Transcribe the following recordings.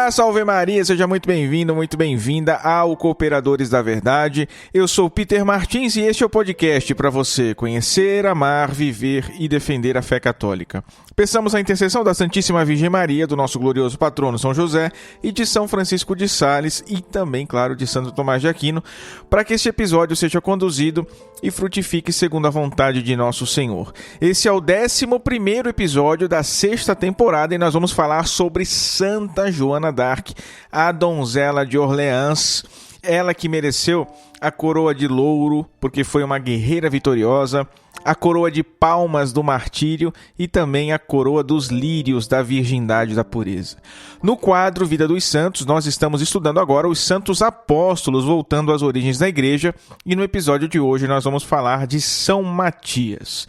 Olá, salve Maria, seja muito bem-vindo, muito bem-vinda ao Cooperadores da Verdade. Eu sou Peter Martins e este é o podcast para você conhecer, amar, viver e defender a fé católica. Peçamos a intercessão da Santíssima Virgem Maria, do nosso glorioso patrono São José e de São Francisco de Sales e também, claro, de Santo Tomás de Aquino, para que este episódio seja conduzido e frutifique segundo a vontade de nosso Senhor. Esse é o 11º episódio da 6ª temporada e nós vamos falar sobre Santa Joana d'Arc, a donzela de Orleans, ela que mereceu a coroa de louro porque foi uma guerreira vitoriosa, a coroa de palmas do martírio e também a coroa dos lírios da virgindade e da pureza. No quadro Vida dos Santos, nós estamos estudando agora os santos apóstolos, voltando às origens da igreja, e no episódio de hoje nós vamos falar de São Matias.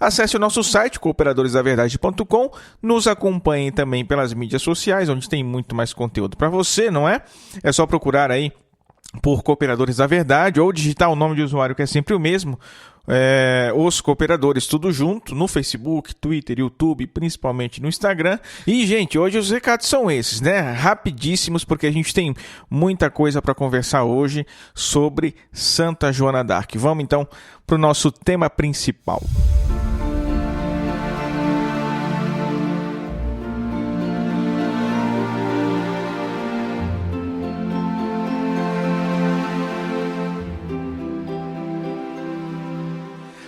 Acesse o nosso site, cooperadoresdaverdade.com, nos acompanhem também pelas mídias sociais, onde tem muito mais conteúdo para você, não é? É só procurar aí por Cooperadores da Verdade ou digitar o nome de usuário que é sempre o mesmo, os Cooperadores, tudo junto, no Facebook, Twitter, YouTube, principalmente no Instagram. E, gente, hoje os recados são esses, né? Rapidíssimos, porque a gente tem muita coisa para conversar hoje sobre Santa Joana d'Arc. Vamos, então, para o nosso tema principal.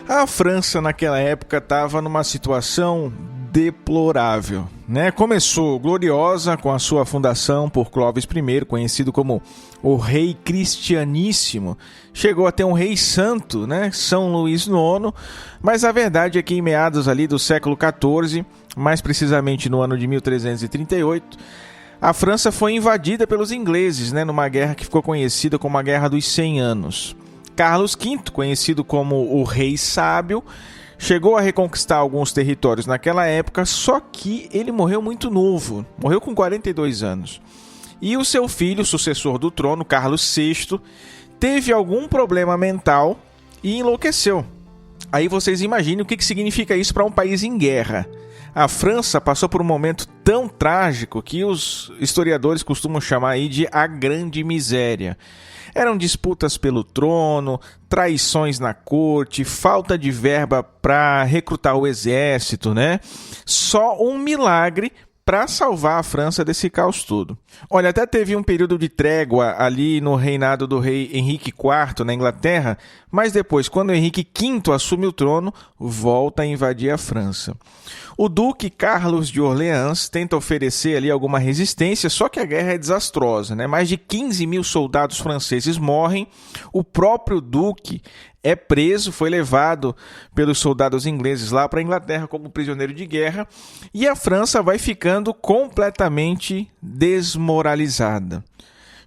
A França, naquela época, estava numa situação deplorável, né? Começou gloriosa com a sua fundação por Clovis I, conhecido como o Rei Cristianíssimo. Chegou a ter um rei santo, né? São Luís IX, mas a verdade é que em meados ali do século XIV, mais precisamente no ano de 1338, a França foi invadida pelos ingleses, né? Numa guerra que ficou conhecida como a Guerra dos 100 Anos. Carlos V, conhecido como o Rei Sábio, chegou a reconquistar alguns territórios naquela época, só que ele morreu muito novo, morreu com 42 anos. E o seu filho, sucessor do trono, Carlos VI, teve algum problema mental e enlouqueceu. Aí vocês imaginem o que significa isso para um país em guerra. A França passou por um momento tão trágico que os historiadores costumam chamar aí de a Grande Miséria. Eram disputas pelo trono, traições na corte, falta de verba para recrutar o exército, né? Só um milagre para salvar a França desse caos todo. Olha, até teve um período de trégua ali no reinado do rei Henrique IV na Inglaterra, mas depois, quando Henrique V assume o trono, volta a invadir a França. O duque Carlos de Orleans tenta oferecer ali alguma resistência, só que a guerra é desastrosa, né? Mais de 15 mil soldados franceses morrem, o próprio duque é preso, foi levado pelos soldados ingleses lá para a Inglaterra como prisioneiro de guerra, e a França vai ficando completamente desmoralizada.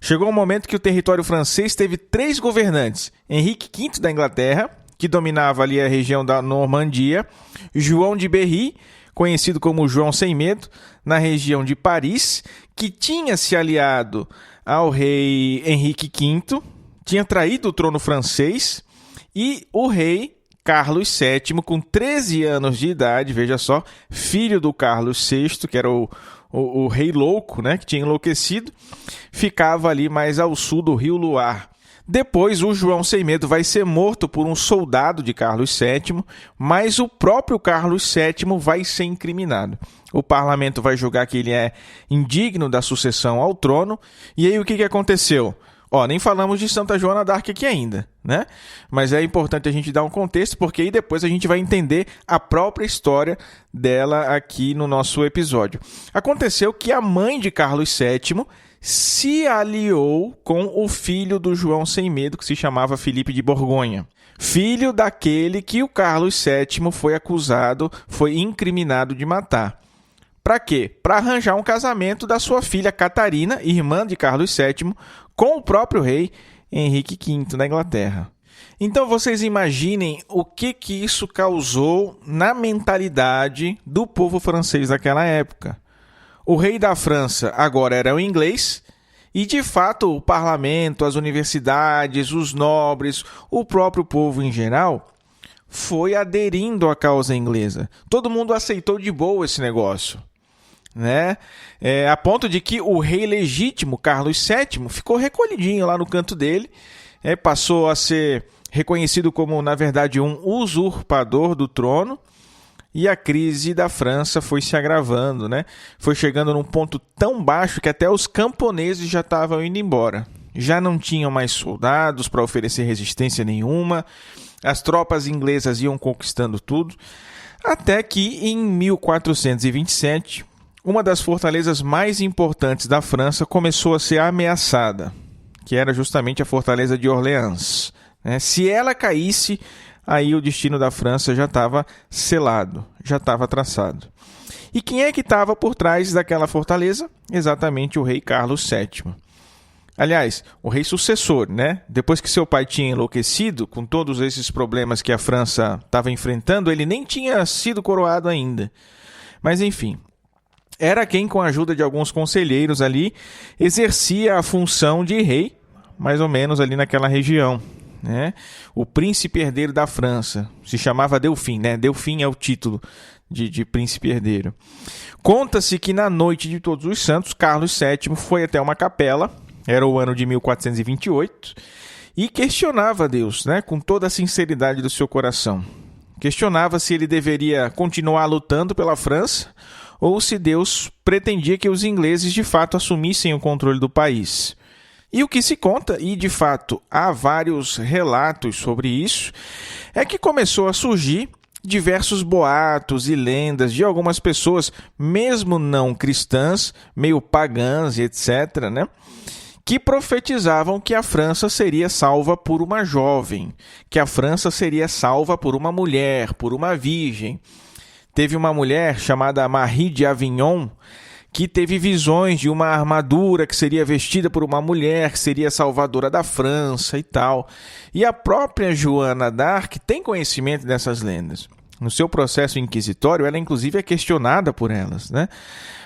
Chegou um momento que o território francês teve 3 governantes: Henrique V da Inglaterra, que dominava ali a região da Normandia, João de Berry, conhecido como João Sem Medo, na região de Paris, que tinha se aliado ao rei Henrique V, tinha traído o trono francês, e o rei Carlos VII, com 13 anos de idade, veja só, filho do Carlos VI, que era o rei louco, né, que tinha enlouquecido, ficava ali mais ao sul do rio Loire. Depois, o João Sem Medo vai ser morto por um soldado de Carlos VII, mas o próprio Carlos VII vai ser incriminado. O parlamento vai julgar que ele é indigno da sucessão ao trono, e aí o que aconteceu? Nem falamos de Santa Joana d'Arc aqui ainda, né? Mas é importante a gente dar um contexto, porque aí depois a gente vai entender a própria história dela aqui no nosso episódio. Aconteceu que a mãe de Carlos VII se aliou com o filho do João Sem Medo, que se chamava Filipe de Borgonha. Filho daquele que o Carlos VII foi incriminado de matar. Para quê? Para arranjar um casamento da sua filha Catarina, irmã de Carlos VII, com o próprio rei Henrique V da Inglaterra. Então vocês imaginem o que isso causou na mentalidade do povo francês daquela época. O rei da França agora era o inglês e, de fato, o parlamento, as universidades, os nobres, o próprio povo em geral foi aderindo à causa inglesa. Todo mundo aceitou de boa esse negócio. né? A ponto de que o rei legítimo, Carlos VII, ficou recolhidinho lá no canto dele, passou a ser reconhecido como, na verdade, um usurpador do trono, e a crise da França foi se agravando, né? Foi chegando num ponto tão baixo que até os camponeses já estavam indo embora. Já não tinham mais soldados para oferecer resistência nenhuma, as tropas inglesas iam conquistando tudo, até que em 1427, uma das fortalezas mais importantes da França começou a ser ameaçada, que era justamente a fortaleza de Orleans. Se ela caísse, aí o destino da França já estava selado, já estava traçado. E quem é que estava por trás daquela fortaleza? Exatamente o rei Carlos VII. Aliás, o rei sucessor, né? Depois que seu pai tinha enlouquecido, com todos esses problemas que a França estava enfrentando, ele nem tinha sido coroado ainda. Mas enfim, era quem, com a ajuda de alguns conselheiros ali, exercia a função de rei, mais ou menos ali naquela região, né? O príncipe herdeiro da França, se chamava Delfim, né? Delfim é o título de príncipe herdeiro. Conta-se que na noite de Todos os Santos, Carlos VII foi até uma capela, era o ano de 1428, e questionava Deus, né? Com toda a sinceridade do seu coração. Questionava se ele deveria continuar lutando pela França ou se Deus pretendia que os ingleses de fato assumissem o controle do país. E o que se conta, e de fato há vários relatos sobre isso, é que começou a surgir diversos boatos e lendas de algumas pessoas, mesmo não cristãs, meio pagãs e etc., né? Que profetizavam que a França seria salva por uma jovem, que a França seria salva por uma mulher, por uma virgem. Teve uma mulher chamada Marie de Avignon, que teve visões de uma armadura que seria vestida por uma mulher, que seria salvadora da França e tal. E a própria Joana d'Arc tem conhecimento dessas lendas. No seu processo inquisitório, ela inclusive é questionada por elas, né?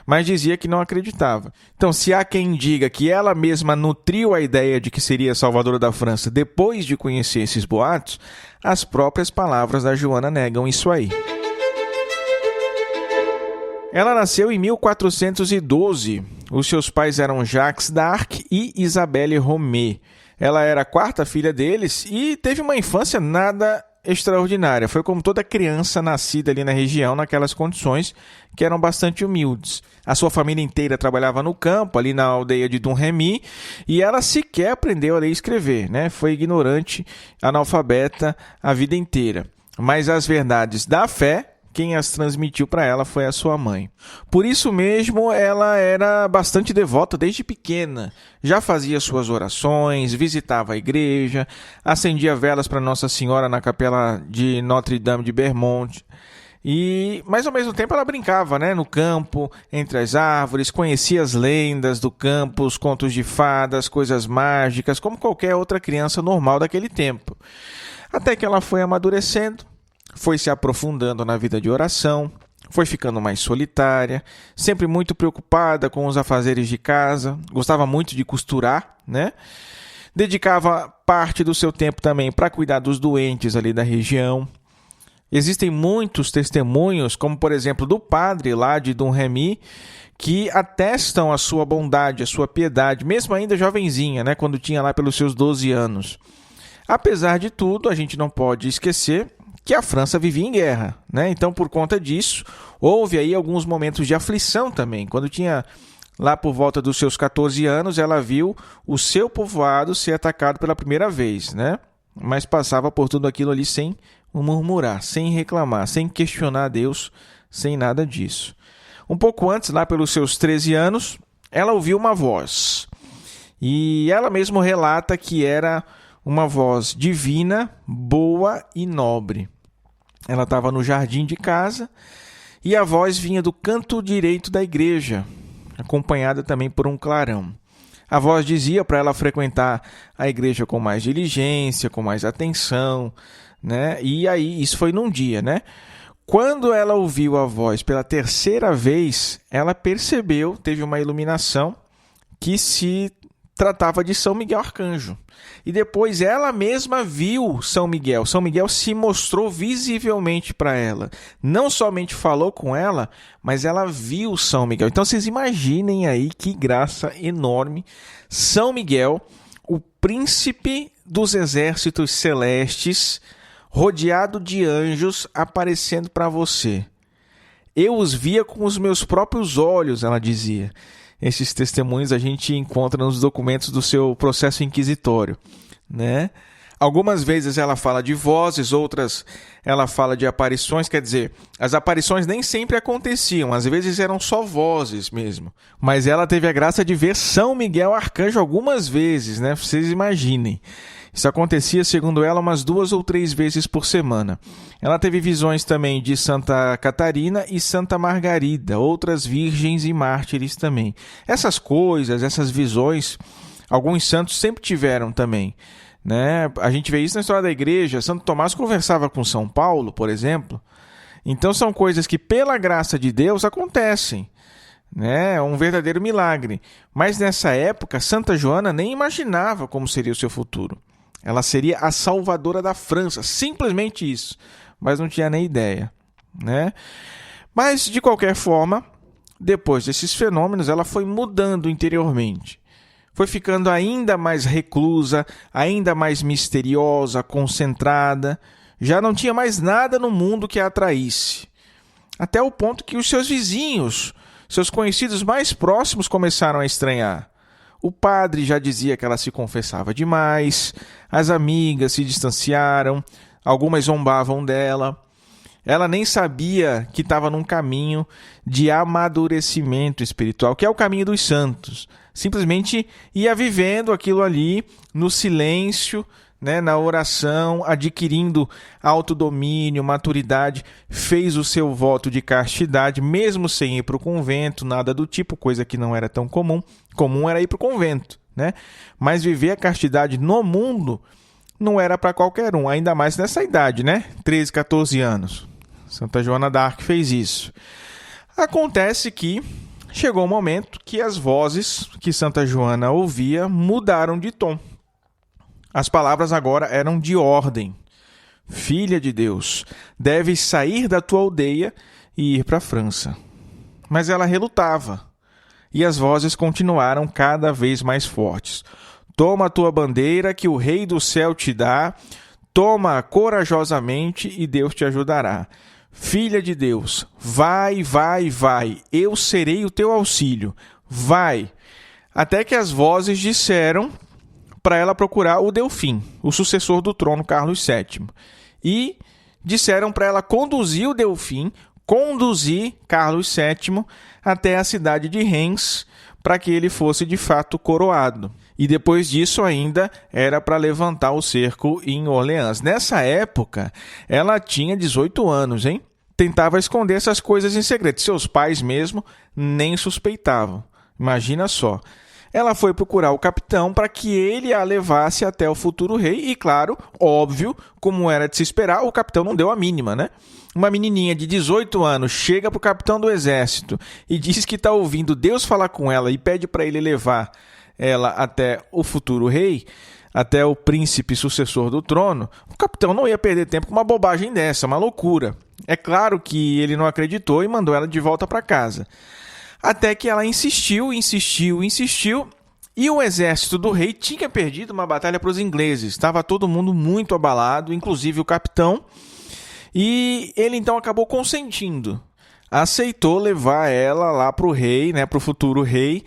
Mas dizia que não acreditava. Então, se há quem diga que ela mesma nutriu a ideia de que seria salvadora da França depois de conhecer esses boatos, as próprias palavras da Joana negam isso aí. Ela nasceu em 1412. Os seus pais eram Jacques d'Arc e Isabelle Romée. Ela era a quarta filha deles e teve uma infância nada extraordinária. Foi como toda criança nascida ali na região, naquelas condições que eram bastante humildes. A sua família inteira trabalhava no campo, ali na aldeia de Domremy, e ela sequer aprendeu a ler e escrever, né? Foi ignorante, analfabeta a vida inteira. Mas as verdades da fé, quem as transmitiu para ela foi a sua mãe. Por isso mesmo, ela era bastante devota desde pequena. Já fazia suas orações, visitava a igreja, acendia velas para Nossa Senhora na capela de Notre-Dame de Bermond. Mas ao mesmo tempo ela brincava, né, no campo, entre as árvores, conhecia as lendas do campo, os contos de fadas, coisas mágicas, como qualquer outra criança normal daquele tempo. Até que ela foi amadurecendo, foi se aprofundando na vida de oração, foi ficando mais solitária, sempre muito preocupada com os afazeres de casa, gostava muito de costurar, né? Dedicava parte do seu tempo também para cuidar dos doentes ali da região. Existem muitos testemunhos, como por exemplo do padre lá de Domremy, que atestam a sua bondade, a sua piedade, mesmo ainda jovenzinha, né? Quando tinha lá pelos seus 12 anos. Apesar de tudo, a gente não pode esquecer que a França vivia em guerra, né? Então, por conta disso, houve aí alguns momentos de aflição também. Quando tinha lá por volta dos seus 14 anos, ela viu o seu povoado ser atacado pela primeira vez, né? Mas passava por tudo aquilo ali sem murmurar, sem reclamar, sem questionar Deus, sem nada disso. Um pouco antes, lá pelos seus 13 anos, ela ouviu uma voz. E ela mesma relata que era uma voz divina, boa e nobre. Ela estava no jardim de casa e a voz vinha do canto direito da igreja, acompanhada também por um clarão. A voz dizia para ela frequentar a igreja com mais diligência, com mais atenção, né? E aí, isso foi num dia, né? Quando ela ouviu a voz pela terceira vez, ela percebeu, teve uma iluminação, que se tratava de São Miguel Arcanjo. E depois ela mesma viu São Miguel. São Miguel se mostrou visivelmente para ela. Não somente falou com ela, mas ela viu São Miguel. Então vocês imaginem aí que graça enorme. São Miguel, o príncipe dos exércitos celestes, rodeado de anjos, aparecendo para você. Eu os via com os meus próprios olhos, ela dizia. Esses testemunhos a gente encontra nos documentos do seu processo inquisitório, né? Algumas vezes ela fala de vozes, outras ela fala de aparições, quer dizer, as aparições nem sempre aconteciam, às vezes eram só vozes mesmo. Mas ela teve a graça de ver São Miguel Arcanjo algumas vezes, né? Vocês imaginem. Isso acontecia, segundo ela, umas 2 ou 3 vezes por semana. Ela teve visões também de Santa Catarina e Santa Margarida, outras virgens e mártires também. Essas coisas, essas visões, alguns santos sempre tiveram também, né? A gente vê isso na história da igreja. Santo Tomás conversava com São Paulo, por exemplo. Então são coisas que, pela graça de Deus, acontecem, né? É um verdadeiro milagre. Mas nessa época, Santa Joana nem imaginava como seria o seu futuro. Ela seria a salvadora da França, simplesmente isso, mas não tinha nem ideia, né? Mas, de qualquer forma, depois desses fenômenos, ela foi mudando interiormente. Foi ficando ainda mais reclusa, ainda mais misteriosa, concentrada. Já não tinha mais nada no mundo que a atraísse. Até o ponto que os seus vizinhos, seus conhecidos mais próximos, começaram a estranhar. O padre já dizia que ela se confessava demais, as amigas se distanciaram, algumas zombavam dela. Ela nem sabia que estava num caminho de amadurecimento espiritual, que é o caminho dos santos. Simplesmente ia vivendo aquilo ali no silêncio, né, na oração, adquirindo autodomínio, maturidade, fez o seu voto de castidade, mesmo sem ir para o convento, nada do tipo, coisa que não era tão comum. Comum era ir para o convento, né? Mas viver a castidade no mundo não era para qualquer um, ainda mais nessa idade, né? 13, 14 anos. Santa Joana d'Arc fez isso. Acontece que chegou um momento que as vozes que Santa Joana ouvia mudaram de tom. As palavras agora eram de ordem. Filha de Deus, deves sair da tua aldeia e ir para a França. Mas ela relutava, e as vozes continuaram cada vez mais fortes. Toma a tua bandeira que o Rei do Céu te dá, toma corajosamente e Deus te ajudará. Filha de Deus, vai, vai, vai, eu serei o teu auxílio, vai. Até que as vozes disseram para ela procurar o Delfim, o sucessor do trono Carlos VII. E disseram para ela conduzir o Delfim, conduzir Carlos VII até a cidade de Reims, para que ele fosse de fato coroado. E depois disso ainda era para levantar o cerco em Orleans. Nessa época, ela tinha 18 anos, hein? Tentava esconder essas coisas em segredo. Seus pais mesmo nem suspeitavam. Imagina só. Ela foi procurar o capitão para que ele a levasse até o futuro rei e, claro, óbvio, como era de se esperar, o capitão não deu a mínima, né? Uma menininha de 18 anos chega para o capitão do exército e diz que está ouvindo Deus falar com ela e pede para ele levar ela até o futuro rei, até o príncipe sucessor do trono. O capitão não ia perder tempo com uma bobagem dessa, uma loucura. É claro que ele não acreditou e mandou ela de volta para casa. Até que ela insistiu, e o exército do rei tinha perdido uma batalha para os ingleses. Estava todo mundo muito abalado, inclusive o capitão, e ele então acabou consentindo. Aceitou levar ela lá para o rei, né, para o futuro rei,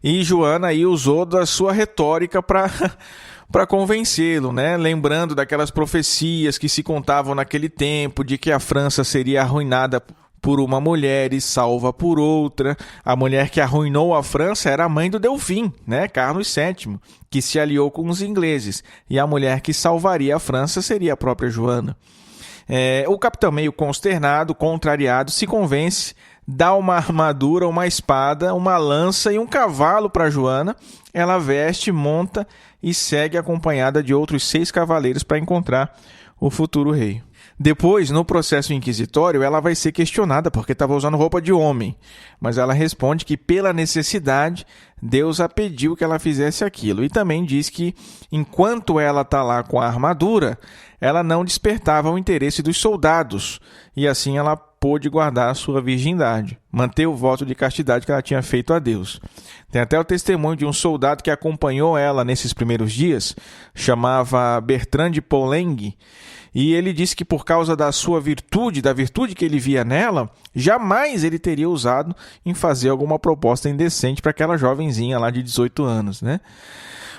e Joana aí usou da sua retórica para convencê-lo, né? Lembrando daquelas profecias que se contavam naquele tempo, de que a França seria arruinada por uma mulher e salva por outra. A mulher que arruinou a França era a mãe do Delfim, né? Carlos VII, que se aliou com os ingleses. E a mulher que salvaria a França seria a própria Joana. O capitão, meio consternado, contrariado, se convence, dá uma armadura, uma espada, uma lança e um cavalo para Joana. Ela veste, monta e segue acompanhada de outros 6 cavaleiros para encontrar o futuro rei. Depois, no processo inquisitório, ela vai ser questionada porque estava usando roupa de homem, mas ela responde que pela necessidade, Deus a pediu que ela fizesse aquilo. E também diz que enquanto ela está lá com a armadura, ela não despertava o interesse dos soldados e assim ela pôde guardar a sua virgindade, manter o voto de castidade que ela tinha feito a Deus. Tem até o testemunho de um soldado que acompanhou ela nesses primeiros dias, chamava Bertrand de Poulengue, e ele disse que por causa da sua virtude, da virtude que ele via nela, jamais ele teria usado em fazer alguma proposta indecente para aquela jovenzinha lá de 18 anos, né?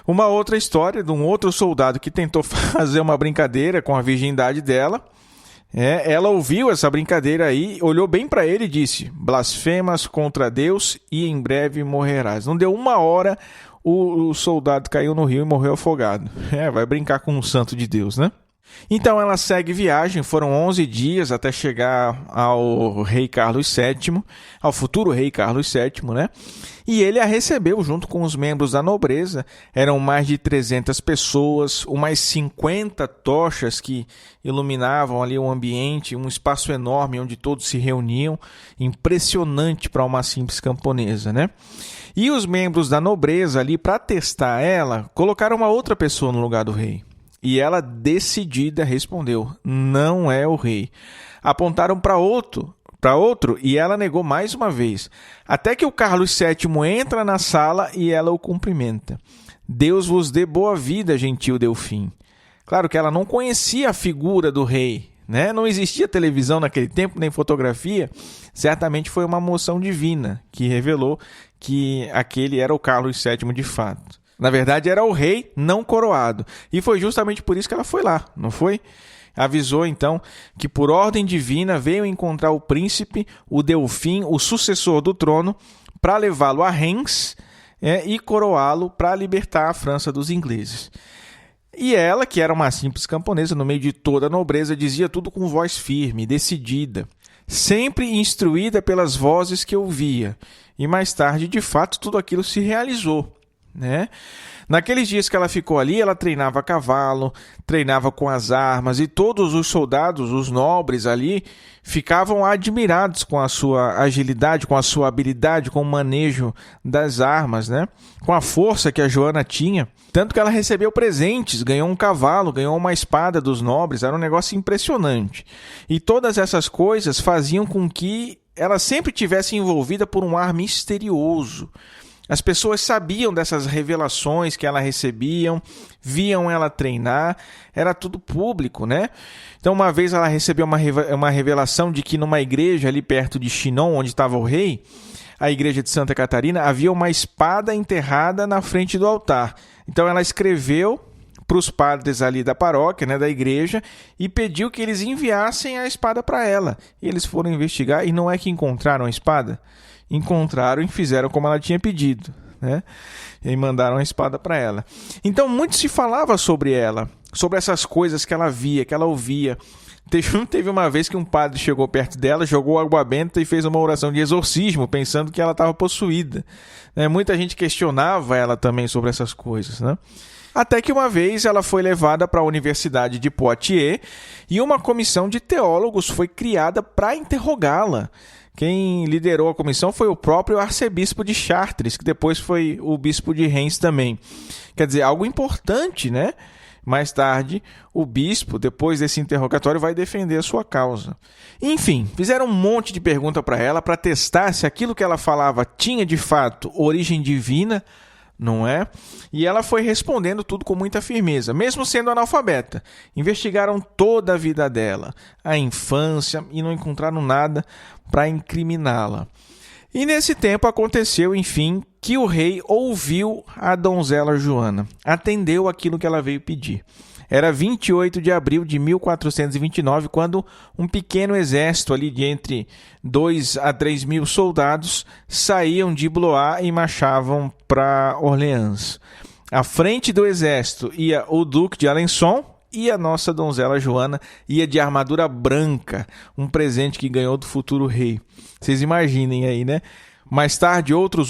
Uma outra história de um outro soldado que tentou fazer uma brincadeira com a virgindade dela. Ela ouviu essa brincadeira aí, olhou bem para ele e disse: blasfemas contra Deus e em breve morrerás. Não deu uma hora, o soldado caiu no rio e morreu afogado. Vai brincar com um santo de Deus, né? Então ela segue viagem, foram 11 dias até chegar ao rei Carlos VII, ao futuro rei Carlos VII, né? E ele a recebeu junto com os membros da nobreza, eram mais de 300 pessoas, umas 50 tochas que iluminavam ali o ambiente, um espaço enorme onde todos se reuniam, impressionante para uma simples camponesa, né? E os membros da nobreza ali, para testar ela, colocaram uma outra pessoa no lugar do rei. E ela, decidida, respondeu: não é o rei. Apontaram para outro e ela negou mais uma vez. Até que o Carlos VII entra na sala e ela o cumprimenta. Deus vos dê boa vida, gentil Delfim. Claro que ela não conhecia a figura do rei, né? Não existia televisão naquele tempo, nem fotografia. Certamente foi uma moção divina que revelou que aquele era o Carlos VII de fato. Na verdade, era o rei não coroado. E foi justamente por isso que ela foi lá, não foi? Avisou, então, que por ordem divina veio encontrar o príncipe, o Delfim, o sucessor do trono, para levá-lo a Reims e coroá-lo para libertar a França dos ingleses. E ela, que era uma simples camponesa, no meio de toda a nobreza, dizia tudo com voz firme, decidida, sempre instruída pelas vozes que ouvia. E mais tarde, de fato, tudo aquilo se realizou, né? Naqueles dias que ela ficou ali, ela treinava a cavalo, treinava com as armas, e todos os soldados, os nobres ali, ficavam admirados com a sua agilidade, com a sua habilidade, com o manejo das armas, né? Com a força que a Joana tinha. Tanto que ela recebeu presentes, ganhou um cavalo, ganhou uma espada dos nobres, era um negócio impressionante. E todas essas coisas faziam com que ela sempre tivesse envolvida por um ar misterioso. As pessoas sabiam dessas revelações que ela recebia, viam ela treinar, era tudo público, né? Então, uma vez ela recebeu uma revelação de que numa igreja ali perto de Chinon, onde estava o rei, a igreja de Santa Catarina, havia uma espada enterrada na frente do altar. Então, ela escreveu para os padres ali da paróquia, né, da igreja, e pediu que eles enviassem a espada para ela. E eles foram investigar e não é que encontraram a espada? Encontraram e fizeram como ela tinha pedido, né? E mandaram a espada para ela. Então, muito se falava sobre ela, sobre essas coisas que ela via, que ela ouvia. Teve uma vez que um padre chegou perto dela, jogou água benta e fez uma oração de exorcismo, pensando que ela estava possuída, né? Muita gente questionava ela também sobre essas coisas, né? Até que uma vez ela foi levada para a Universidade de Poitiers e uma comissão de teólogos foi criada para interrogá-la. Quem liderou a comissão foi o próprio arcebispo de Chartres, que depois foi o bispo de Reims também. Quer dizer, algo importante, né? Mais tarde, o bispo, depois desse interrogatório, vai defender a sua causa. Enfim, fizeram um monte de perguntas para ela para testar se aquilo que ela falava tinha, de fato, origem divina, não é? E ela foi respondendo tudo com muita firmeza, mesmo sendo analfabeta. Investigaram toda a vida dela, a infância, e não encontraram nada para incriminá-la. E nesse tempo aconteceu, enfim, que o rei ouviu a donzela Joana, atendeu aquilo que ela veio pedir. Era 28 de abril de 1429, quando um pequeno exército ali de entre 2 a 3 mil soldados saíam de Blois e marchavam para Orleans. À frente do exército ia o duque de Alençon e a nossa donzela Joana ia de armadura branca, um presente que ganhou do futuro rei. Vocês imaginem aí, né? Mais tarde, outros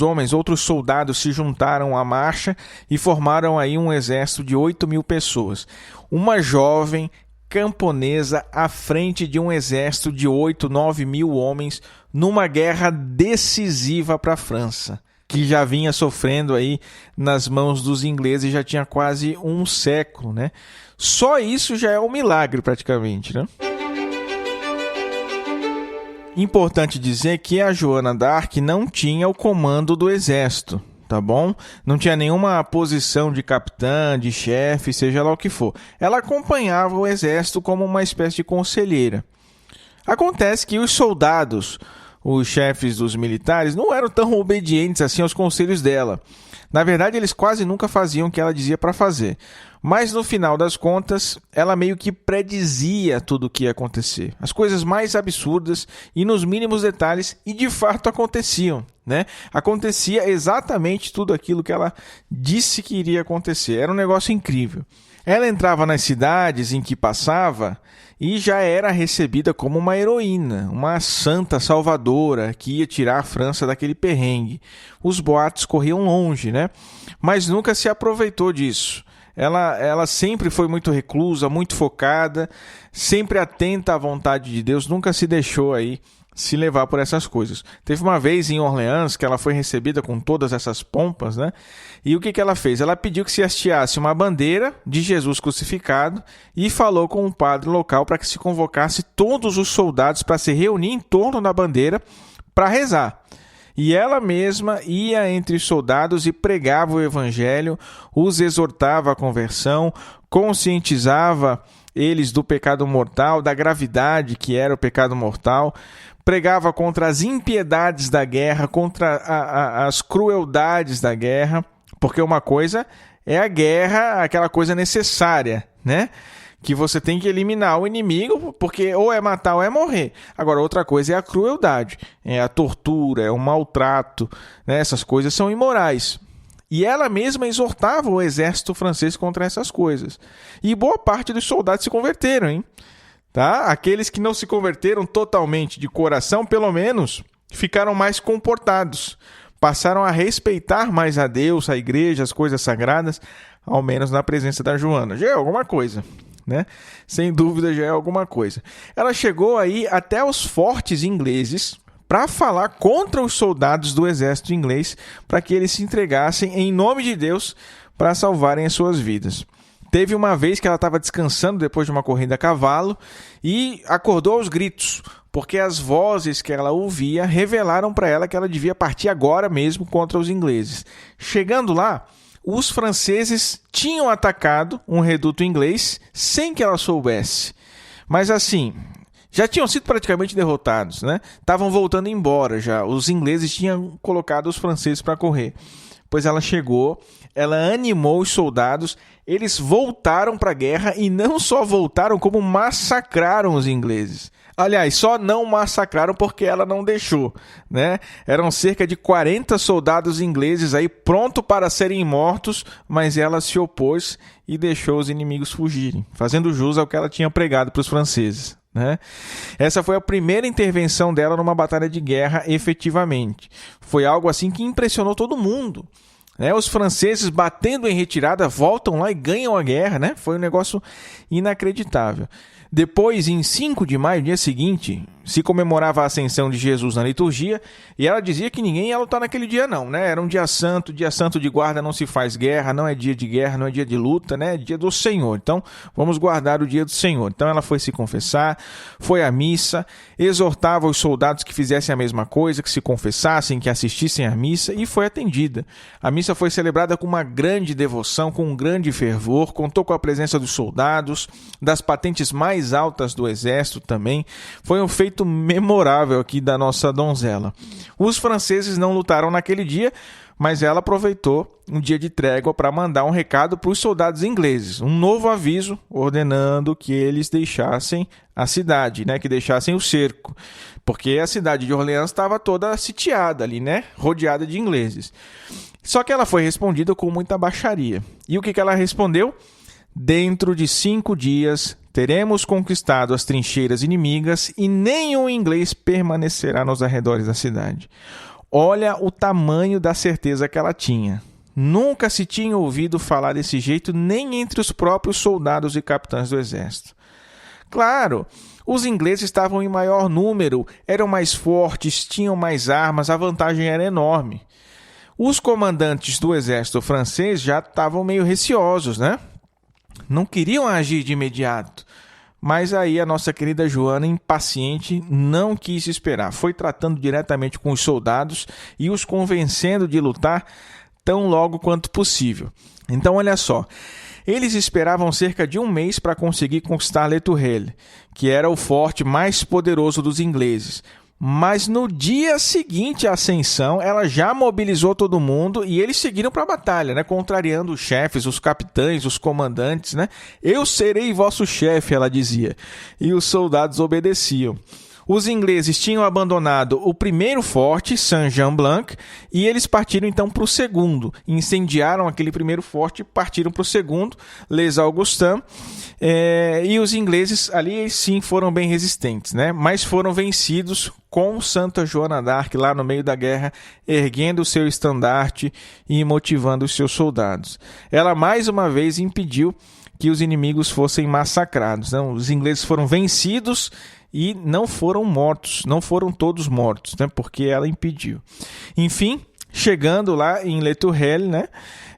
soldados se juntaram à marcha e formaram aí um exército de 8 mil pessoas. Uma jovem, camponesa à frente de um exército de 8, 9 mil homens numa guerra decisiva para a França, que já vinha sofrendo aí nas mãos dos ingleses já tinha quase um século, né? Só isso já é um milagre praticamente, né? Importante dizer que a Joana d'Arc não tinha o comando do exército, tá bom? Não tinha nenhuma posição de capitã, de chefe, seja lá o que for. Ela acompanhava o exército como uma espécie de conselheira. Acontece que os soldados, os chefes dos militares, não eram tão obedientes assim aos conselhos dela. Na verdade, eles quase nunca faziam o que ela dizia para fazer. Mas no final das contas, ela meio que predizia tudo o que ia acontecer. As coisas mais absurdas e nos mínimos detalhes, e de fato aconteciam, né? Acontecia exatamente tudo aquilo que ela disse que iria acontecer. Era um negócio incrível. Ela entrava nas cidades em que passava e já era recebida como uma heroína, uma santa salvadora que ia tirar a França daquele perrengue. Os boatos corriam longe, né? Mas nunca se aproveitou disso. Ela sempre foi muito reclusa, muito focada, sempre atenta à vontade de Deus, nunca se deixou aí se levar por essas coisas. Teve uma vez em Orleans que ela foi recebida com todas essas pompas, né? E o que ela fez? Ela pediu que se hasteasse uma bandeira de Jesus crucificado e falou com um padre local para que se convocasse todos os soldados para se reunir em torno da bandeira para rezar. E ela mesma ia entre os soldados e pregava o evangelho, os exortava à conversão, conscientizava eles do pecado mortal, da gravidade que era o pecado mortal, pregava contra as impiedades da guerra, contra as crueldades da guerra, porque uma coisa é a guerra, aquela coisa necessária, né? Que você tem que eliminar o inimigo, porque ou é matar ou é morrer. Agora, outra coisa é a crueldade, é a tortura, é o maltrato, né? Essas coisas são imorais. E ela mesma exortava o exército francês contra essas coisas. E boa parte dos soldados se converteram, hein? Tá? Aqueles que não se converteram totalmente de coração, pelo menos, ficaram mais comportados. Passaram a respeitar mais a Deus, a igreja, as coisas sagradas, ao menos na presença da Joana. Já é alguma coisa. Né? Sem dúvida já é alguma coisa. Ela chegou aí até os fortes ingleses para falar contra os soldados do exército inglês para que eles se entregassem em nome de Deus para salvarem as suas vidas. Teve uma vez que ela estava descansando depois de uma corrida a cavalo e acordou aos gritos, porque as vozes que ela ouvia revelaram para ela que ela devia partir agora mesmo contra os ingleses. Chegando lá, os franceses tinham atacado um reduto inglês sem que ela soubesse. Mas assim, já tinham sido praticamente derrotados, né? Estavam voltando embora já. Os ingleses tinham colocado os franceses para correr. Pois ela chegou, ela animou os soldados, eles voltaram para a guerra e não só voltaram, como massacraram os ingleses. Aliás, só não massacraram porque ela não deixou, né? Eram cerca de 40 soldados ingleses aí prontos para serem mortos, mas ela se opôs e deixou os inimigos fugirem, fazendo jus ao que ela tinha pregado para os franceses, né? Essa foi a primeira intervenção dela numa batalha de guerra efetivamente. Foi algo assim que impressionou todo mundo. Os franceses, batendo em retirada, voltam lá e ganham a guerra, né? Foi um negócio inacreditável. Depois, em 5 de maio, dia seguinte, se comemorava a ascensão de Jesus na liturgia, e ela dizia que ninguém ia lutar naquele dia não, né? Era um dia santo de guarda, não se faz guerra, não é dia de guerra, não é dia de luta, né? É dia do Senhor. Então, vamos guardar o dia do Senhor. Então, ela foi se confessar, foi à missa, exortava os soldados que fizessem a mesma coisa, que se confessassem, que assistissem à missa, e foi atendida. A missa foi celebrada com uma grande devoção, com um grande fervor, contou com a presença dos soldados, das patentes mais altas do exército também. Foi um feito memorável aqui da nossa donzela. Os franceses não lutaram naquele dia, mas ela aproveitou um dia de trégua para mandar um recado para os soldados ingleses, um novo aviso ordenando que eles deixassem a cidade, né, que deixassem o cerco, porque a cidade de Orleans estava toda sitiada ali, né, rodeada de ingleses. Só que ela foi respondida com muita baixaria. E o que ela respondeu? Dentro de 5 dias teremos conquistado as trincheiras inimigas e nenhum inglês permanecerá nos arredores da cidade. Olha o tamanho da certeza que ela tinha. Nunca se tinha ouvido falar desse jeito nem entre os próprios soldados e capitães do exército. Claro, os ingleses estavam em maior número, eram mais fortes, tinham mais armas, a vantagem era enorme. Os comandantes do exército francês já estavam meio receosos, né? Não queriam agir de imediato. Mas aí a nossa querida Joana, impaciente, não quis esperar. Foi tratando diretamente com os soldados e os convencendo de lutar tão logo quanto possível. Então, olha só. Eles esperavam cerca de um mês para conseguir conquistar Les Tourelles, que era o forte mais poderoso dos ingleses. Mas no dia seguinte à ascensão, ela já mobilizou todo mundo e eles seguiram para a batalha, né? Contrariando os chefes, os capitães, os comandantes, né? Eu serei vosso chefe, ela dizia. E os soldados obedeciam. Os ingleses tinham abandonado o primeiro forte, Saint-Jean-Blanc, e eles partiram então para o segundo. Incendiaram aquele primeiro forte e partiram para o segundo, Les Augustins. E os ingleses ali sim foram bem resistentes, né? Mas foram vencidos com Santa Joana d'Arc lá no meio da guerra, erguendo o seu estandarte e motivando os seus soldados. Ela mais uma vez impediu que os inimigos fossem massacrados. Né? Os ingleses foram vencidos e não foram mortos, não foram todos mortos, né? Porque ela impediu. Enfim, chegando lá em Les Tourelles, né?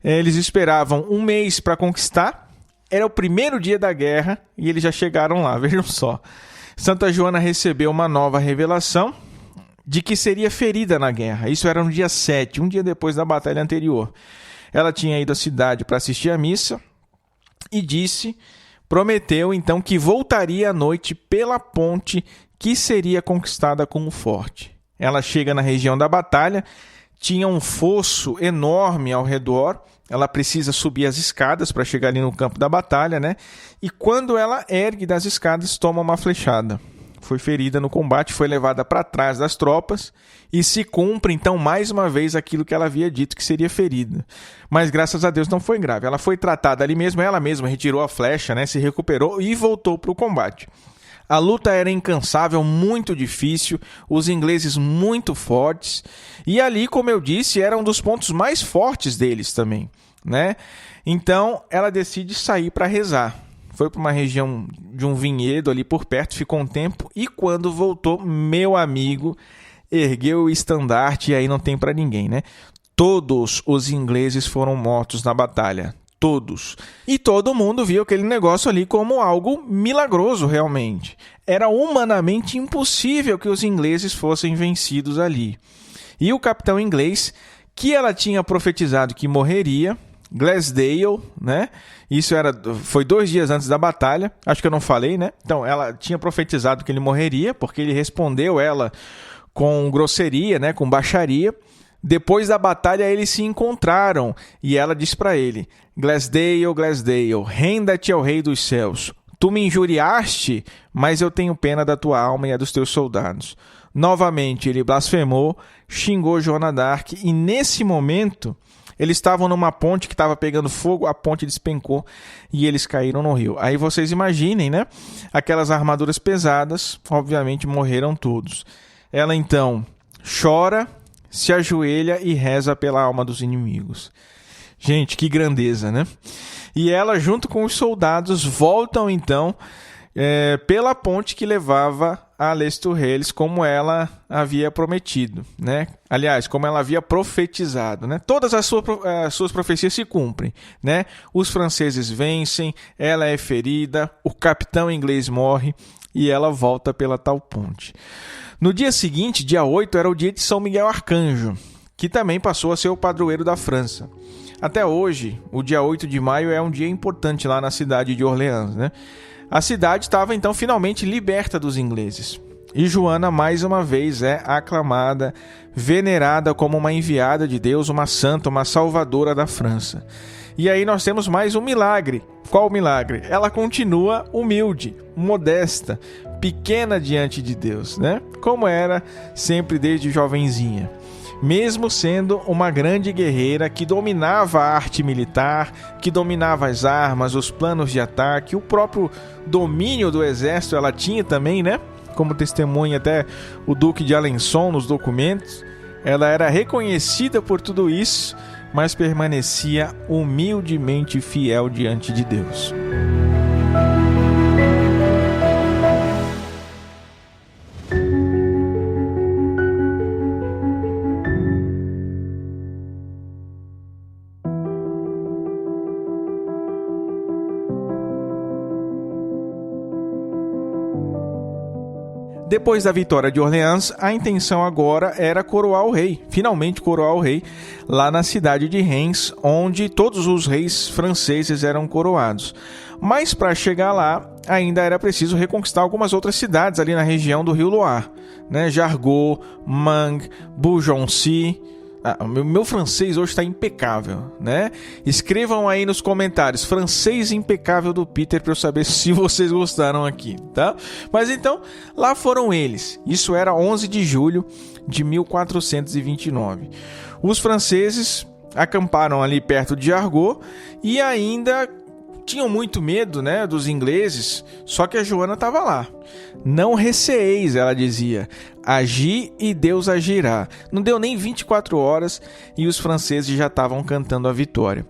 Eles esperavam um mês para conquistar. Era o primeiro dia da guerra e eles já chegaram lá, vejam só. Santa Joana recebeu uma nova revelação de que seria ferida na guerra. Isso era no dia 7, um dia depois da batalha anterior. Ela tinha ido à cidade para assistir à missa e prometeu então que voltaria à noite pela ponte que seria conquistada com o forte. Ela chega na região da batalha, tinha um fosso enorme ao redor, ela precisa subir as escadas para chegar ali no campo da batalha, né? E quando ela ergue das escadas, toma uma flechada. Foi ferida no combate, foi levada para trás das tropas e se cumpre, então, mais uma vez aquilo que ela havia dito que seria ferida. Mas, graças a Deus, não foi grave. Ela foi tratada ali mesmo, ela mesma retirou a flecha, né? Se recuperou e voltou para o combate. A luta era incansável, muito difícil, os ingleses muito fortes, e ali, como eu disse, era um dos pontos mais fortes deles também, né? Então, ela decide sair para rezar. Foi para uma região de um vinhedo ali por perto, ficou um tempo, e quando voltou, meu amigo, ergueu o estandarte, e aí não tem para ninguém, né? Todos os ingleses foram mortos na batalha. Todos. E todo mundo viu aquele negócio ali como algo milagroso realmente. Era humanamente impossível que os ingleses fossem vencidos ali. E o capitão inglês, que ela tinha profetizado que morreria, Glasdale, né? Foi 2 dias antes da batalha, acho que eu não falei, né? Então, ela tinha profetizado que ele morreria, porque ele respondeu ela com grosseria, né? Com baixaria. Depois da batalha, eles se encontraram e ela diz para ele: Glasdale, Glasdale, renda-te ao rei dos céus. Tu me injuriaste, mas eu tenho pena da tua alma e a dos teus soldados. Novamente, ele blasfemou, xingou Joana d'Arc e nesse momento, eles estavam numa ponte que estava pegando fogo, a ponte despencou e eles caíram no rio. Aí vocês imaginem, né? Aquelas armaduras pesadas, obviamente morreram todos. Ela então chora, se ajoelha e reza pela alma dos inimigos. Gente, que grandeza, né? E ela, junto com os soldados, voltam então pela ponte que levava a Les Tourelles, como ela havia prometido, né? Aliás, como ela havia profetizado, né? Todas as suas profecias se cumprem, né? Os franceses vencem, ela é ferida, o capitão inglês morre e ela volta pela tal ponte. No dia seguinte, dia 8, era o dia de São Miguel Arcanjo, que também passou a ser o padroeiro da França. Até hoje, o dia 8 de maio é um dia importante lá na cidade de Orleans, né? A cidade estava então finalmente liberta dos ingleses. E Joana, mais uma vez, é aclamada, venerada como uma enviada de Deus, uma santa, uma salvadora da França. E aí nós temos mais um milagre. Qual o milagre? Ela continua humilde, modesta, pequena diante de Deus, né? Como era sempre desde jovenzinha. Mesmo sendo uma grande guerreira que dominava a arte militar, que dominava as armas, os planos de ataque, o próprio domínio do exército ela tinha também, né? Como testemunha até o Duque de Alençon nos documentos. Ela era reconhecida por tudo isso, mas permanecia humildemente fiel diante de Deus. Depois da vitória de Orleans, a intenção agora era coroar o rei, finalmente coroar o rei, lá na cidade de Reims, onde todos os reis franceses eram coroados. Mas para chegar lá, ainda era preciso reconquistar algumas outras cidades ali na região do Rio Loire, né? Jargeau, Mans, Beaugency. Meu francês hoje está impecável, né? Escrevam aí nos comentários, francês impecável do Peter, para eu saber se vocês gostaram aqui, tá? Mas então, lá foram eles. Isso era 11 de julho de 1429. Os franceses acamparam ali perto de Jargeau e ainda tinham muito medo, né, dos ingleses, só que a Joana estava lá. Não receeis, ela dizia, agi e Deus agirá. Não deu nem 24 horas e os franceses já estavam cantando a vitória.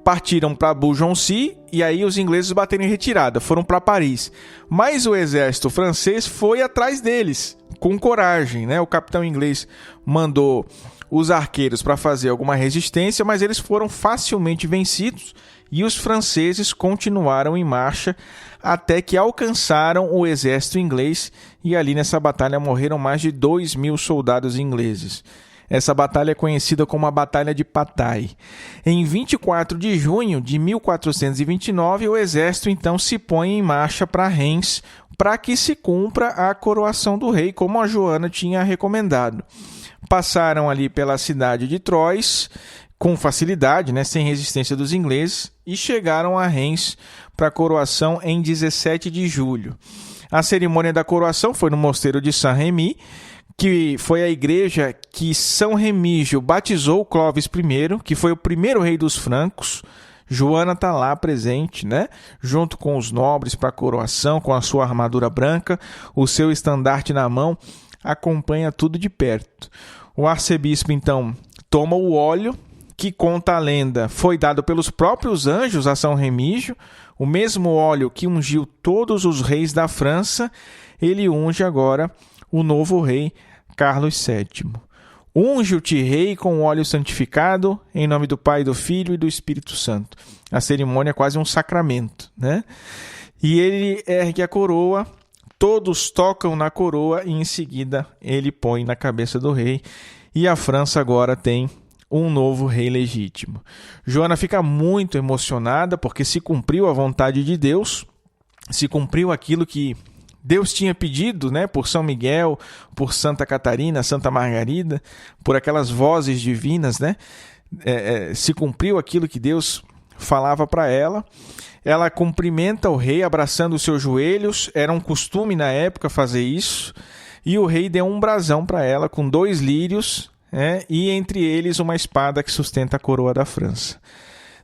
Partiram para Beaugency e aí os ingleses bateram em retirada, foram para Paris. Mas o exército francês foi atrás deles, com coragem, né? O capitão inglês mandou os arqueiros para fazer alguma resistência, mas eles foram facilmente vencidos e os franceses continuaram em marcha até que alcançaram o exército inglês e ali nessa batalha morreram mais de 2.000 soldados ingleses. Essa batalha é conhecida como a Batalha de Patay. Em 24 de junho de 1429, o exército então se põe em marcha para Reims para que se cumpra a coroação do rei, como a Joana tinha recomendado. Passaram ali pela cidade de Troyes com facilidade, né, sem resistência dos ingleses, e chegaram a Reims para a coroação em 17 de julho. A cerimônia da coroação foi no mosteiro de Saint-Rémy, que foi a igreja que São Remígio batizou Clovis I, que foi o primeiro rei dos francos. Joana está lá presente, né? Junto com os nobres para a coroação, com a sua armadura branca, o seu estandarte na mão, acompanha tudo de perto. O arcebispo, então, toma o óleo, que conta a lenda, foi dado pelos próprios anjos a São Remígio, o mesmo óleo que ungiu todos os reis da França, ele unge agora o novo rei Carlos VII. Unge-te, rei, com o óleo santificado, em nome do Pai, do Filho e do Espírito Santo. A cerimônia é quase um sacramento, né? E ele ergue a coroa, todos tocam na coroa e em seguida ele põe na cabeça do rei. E a França agora tem um novo rei legítimo. Joana fica muito emocionada porque se cumpriu a vontade de Deus, se cumpriu aquilo que Deus tinha pedido, né, por São Miguel, por Santa Catarina, Santa Margarida, por aquelas vozes divinas, né? Se cumpriu aquilo que Deus falava para ela. Ela cumprimenta o rei abraçando os seus joelhos, era um costume na época fazer isso, e o rei deu um brasão para ela com 2 lírios, e entre eles uma espada que sustenta a coroa da França.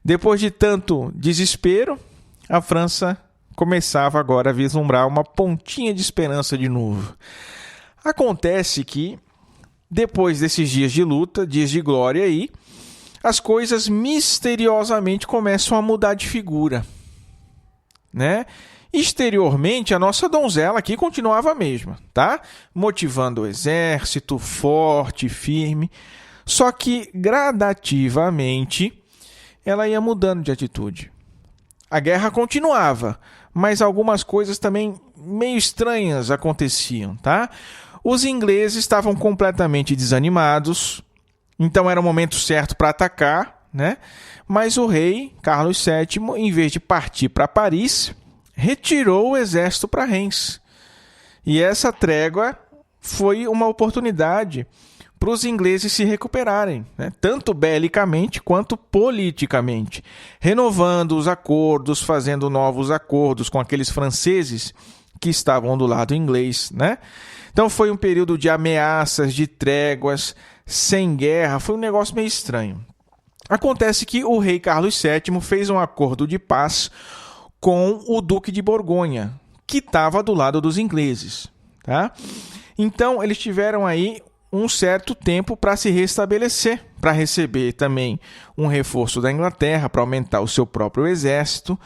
Depois de tanto desespero, a França começava agora a vislumbrar uma pontinha de esperança de novo. Acontece que, depois desses dias de luta, dias de glória aí, as coisas misteriosamente começam a mudar de figura, né? Exteriormente, a nossa donzela aqui continuava a mesma, tá? Motivando o exército, forte, firme. Só que, gradativamente, ela ia mudando de atitude. A guerra continuava, mas algumas coisas também meio estranhas aconteciam, tá? Os ingleses estavam completamente desanimados, então era o momento certo para atacar, né? Mas o rei, Carlos VII, em vez de partir para Paris, retirou o exército para Reims. E essa trégua foi uma oportunidade para os ingleses se recuperarem, né? Tanto belicamente quanto politicamente, renovando os acordos, fazendo novos acordos com aqueles franceses que estavam do lado inglês, né? Então foi um período de ameaças, de tréguas, sem guerra, foi um negócio meio estranho. Acontece que o rei Carlos VII fez um acordo de paz com o Duque de Borgonha, que estava do lado dos ingleses, tá? Então eles tiveram aí um certo tempo para se restabelecer, para receber também um reforço da Inglaterra, para aumentar o seu próprio exército.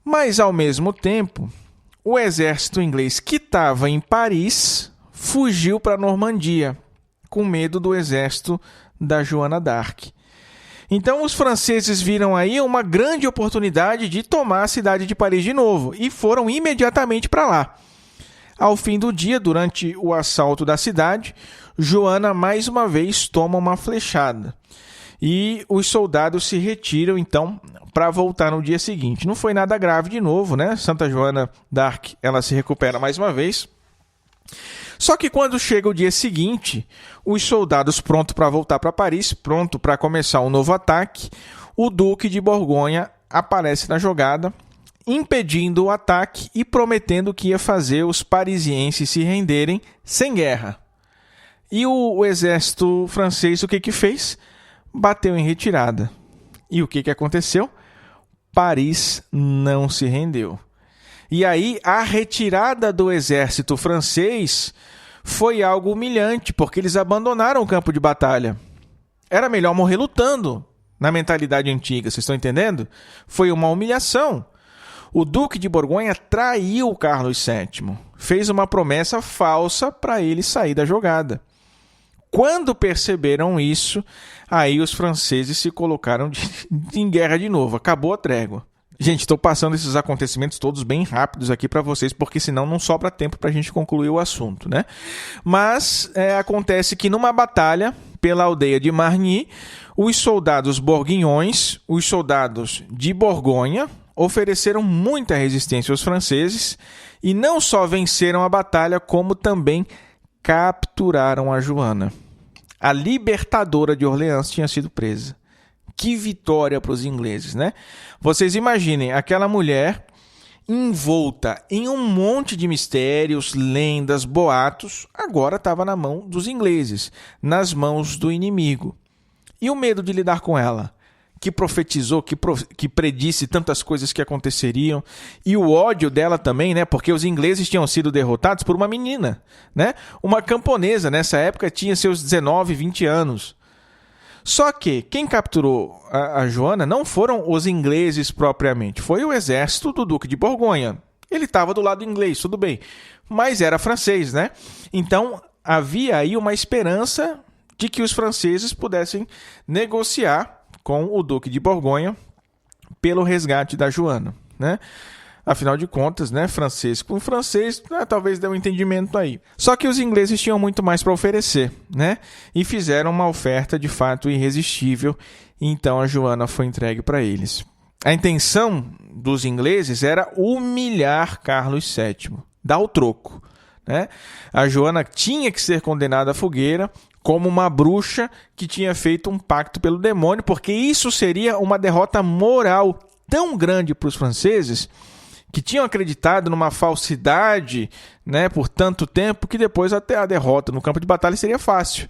Mas, ao mesmo tempo, o exército inglês que estava em Paris fugiu para a Normandia, com medo do exército da Joana d'Arc. Então, os franceses viram aí uma grande oportunidade de tomar a cidade de Paris de novo e foram imediatamente para lá. Ao fim do dia, durante o assalto da cidade, Joana mais uma vez toma uma flechada. E os soldados se retiram, então, para voltar no dia seguinte. Não foi nada grave de novo, né? Santa Joana d'Arc, ela se recupera mais uma vez. Só que quando chega o dia seguinte, os soldados prontos para voltar para Paris, pronto para começar um novo ataque, o Duque de Borgonha aparece na jogada, impedindo o ataque e prometendo que ia fazer os parisienses se renderem sem guerra. E o exército francês o que fez? Bateu em retirada. E o que aconteceu? Paris não se rendeu. E aí a retirada do exército francês foi algo humilhante, porque eles abandonaram o campo de batalha. Era melhor morrer lutando, na mentalidade antiga, vocês estão entendendo? Foi uma humilhação. O Duque de Borgonha traiu Carlos VII, fez uma promessa falsa para ele sair da jogada. Quando perceberam isso, aí os franceses se colocaram em guerra de novo. Acabou a trégua. Gente, estou passando esses acontecimentos todos bem rápidos aqui para vocês, porque senão não sobra tempo para a gente concluir o assunto, né? Mas acontece que numa batalha pela aldeia de Margny, os soldados borguinhões, os soldados de Borgonha, ofereceram muita resistência aos franceses e não só venceram a batalha, como também capturaram a Joana. A libertadora de Orleans tinha sido presa. Que vitória para os ingleses, né? Vocês imaginem, aquela mulher envolta em um monte de mistérios, lendas, boatos, agora estava na mão dos ingleses, nas mãos do inimigo. E o medo de lidar com ela? Que profetizou, que predisse tantas coisas que aconteceriam, e o ódio dela também, né? Porque os ingleses tinham sido derrotados por uma menina, né? Uma camponesa, nessa época tinha seus 19, 20 anos. Só que quem capturou a Joana não foram os ingleses propriamente, foi o exército do Duque de Borgonha. Ele estava do lado inglês, tudo bem, mas era francês, né? Então havia aí uma esperança de que os franceses pudessem negociar com o Duque de Borgonha pelo resgate da Joana, né? Afinal de contas, né, francês com francês, talvez dê um entendimento aí. Só que os ingleses tinham muito mais para oferecer, né? E fizeram uma oferta de fato irresistível, e então a Joana foi entregue para eles. A intenção dos ingleses era humilhar Carlos VII, dar o troco, né? A Joana tinha que ser condenada à fogueira, como uma bruxa que tinha feito um pacto pelo demônio, porque isso seria uma derrota moral tão grande para os franceses, que tinham acreditado numa falsidade, né, por tanto tempo, que depois até a derrota no campo de batalha seria fácil.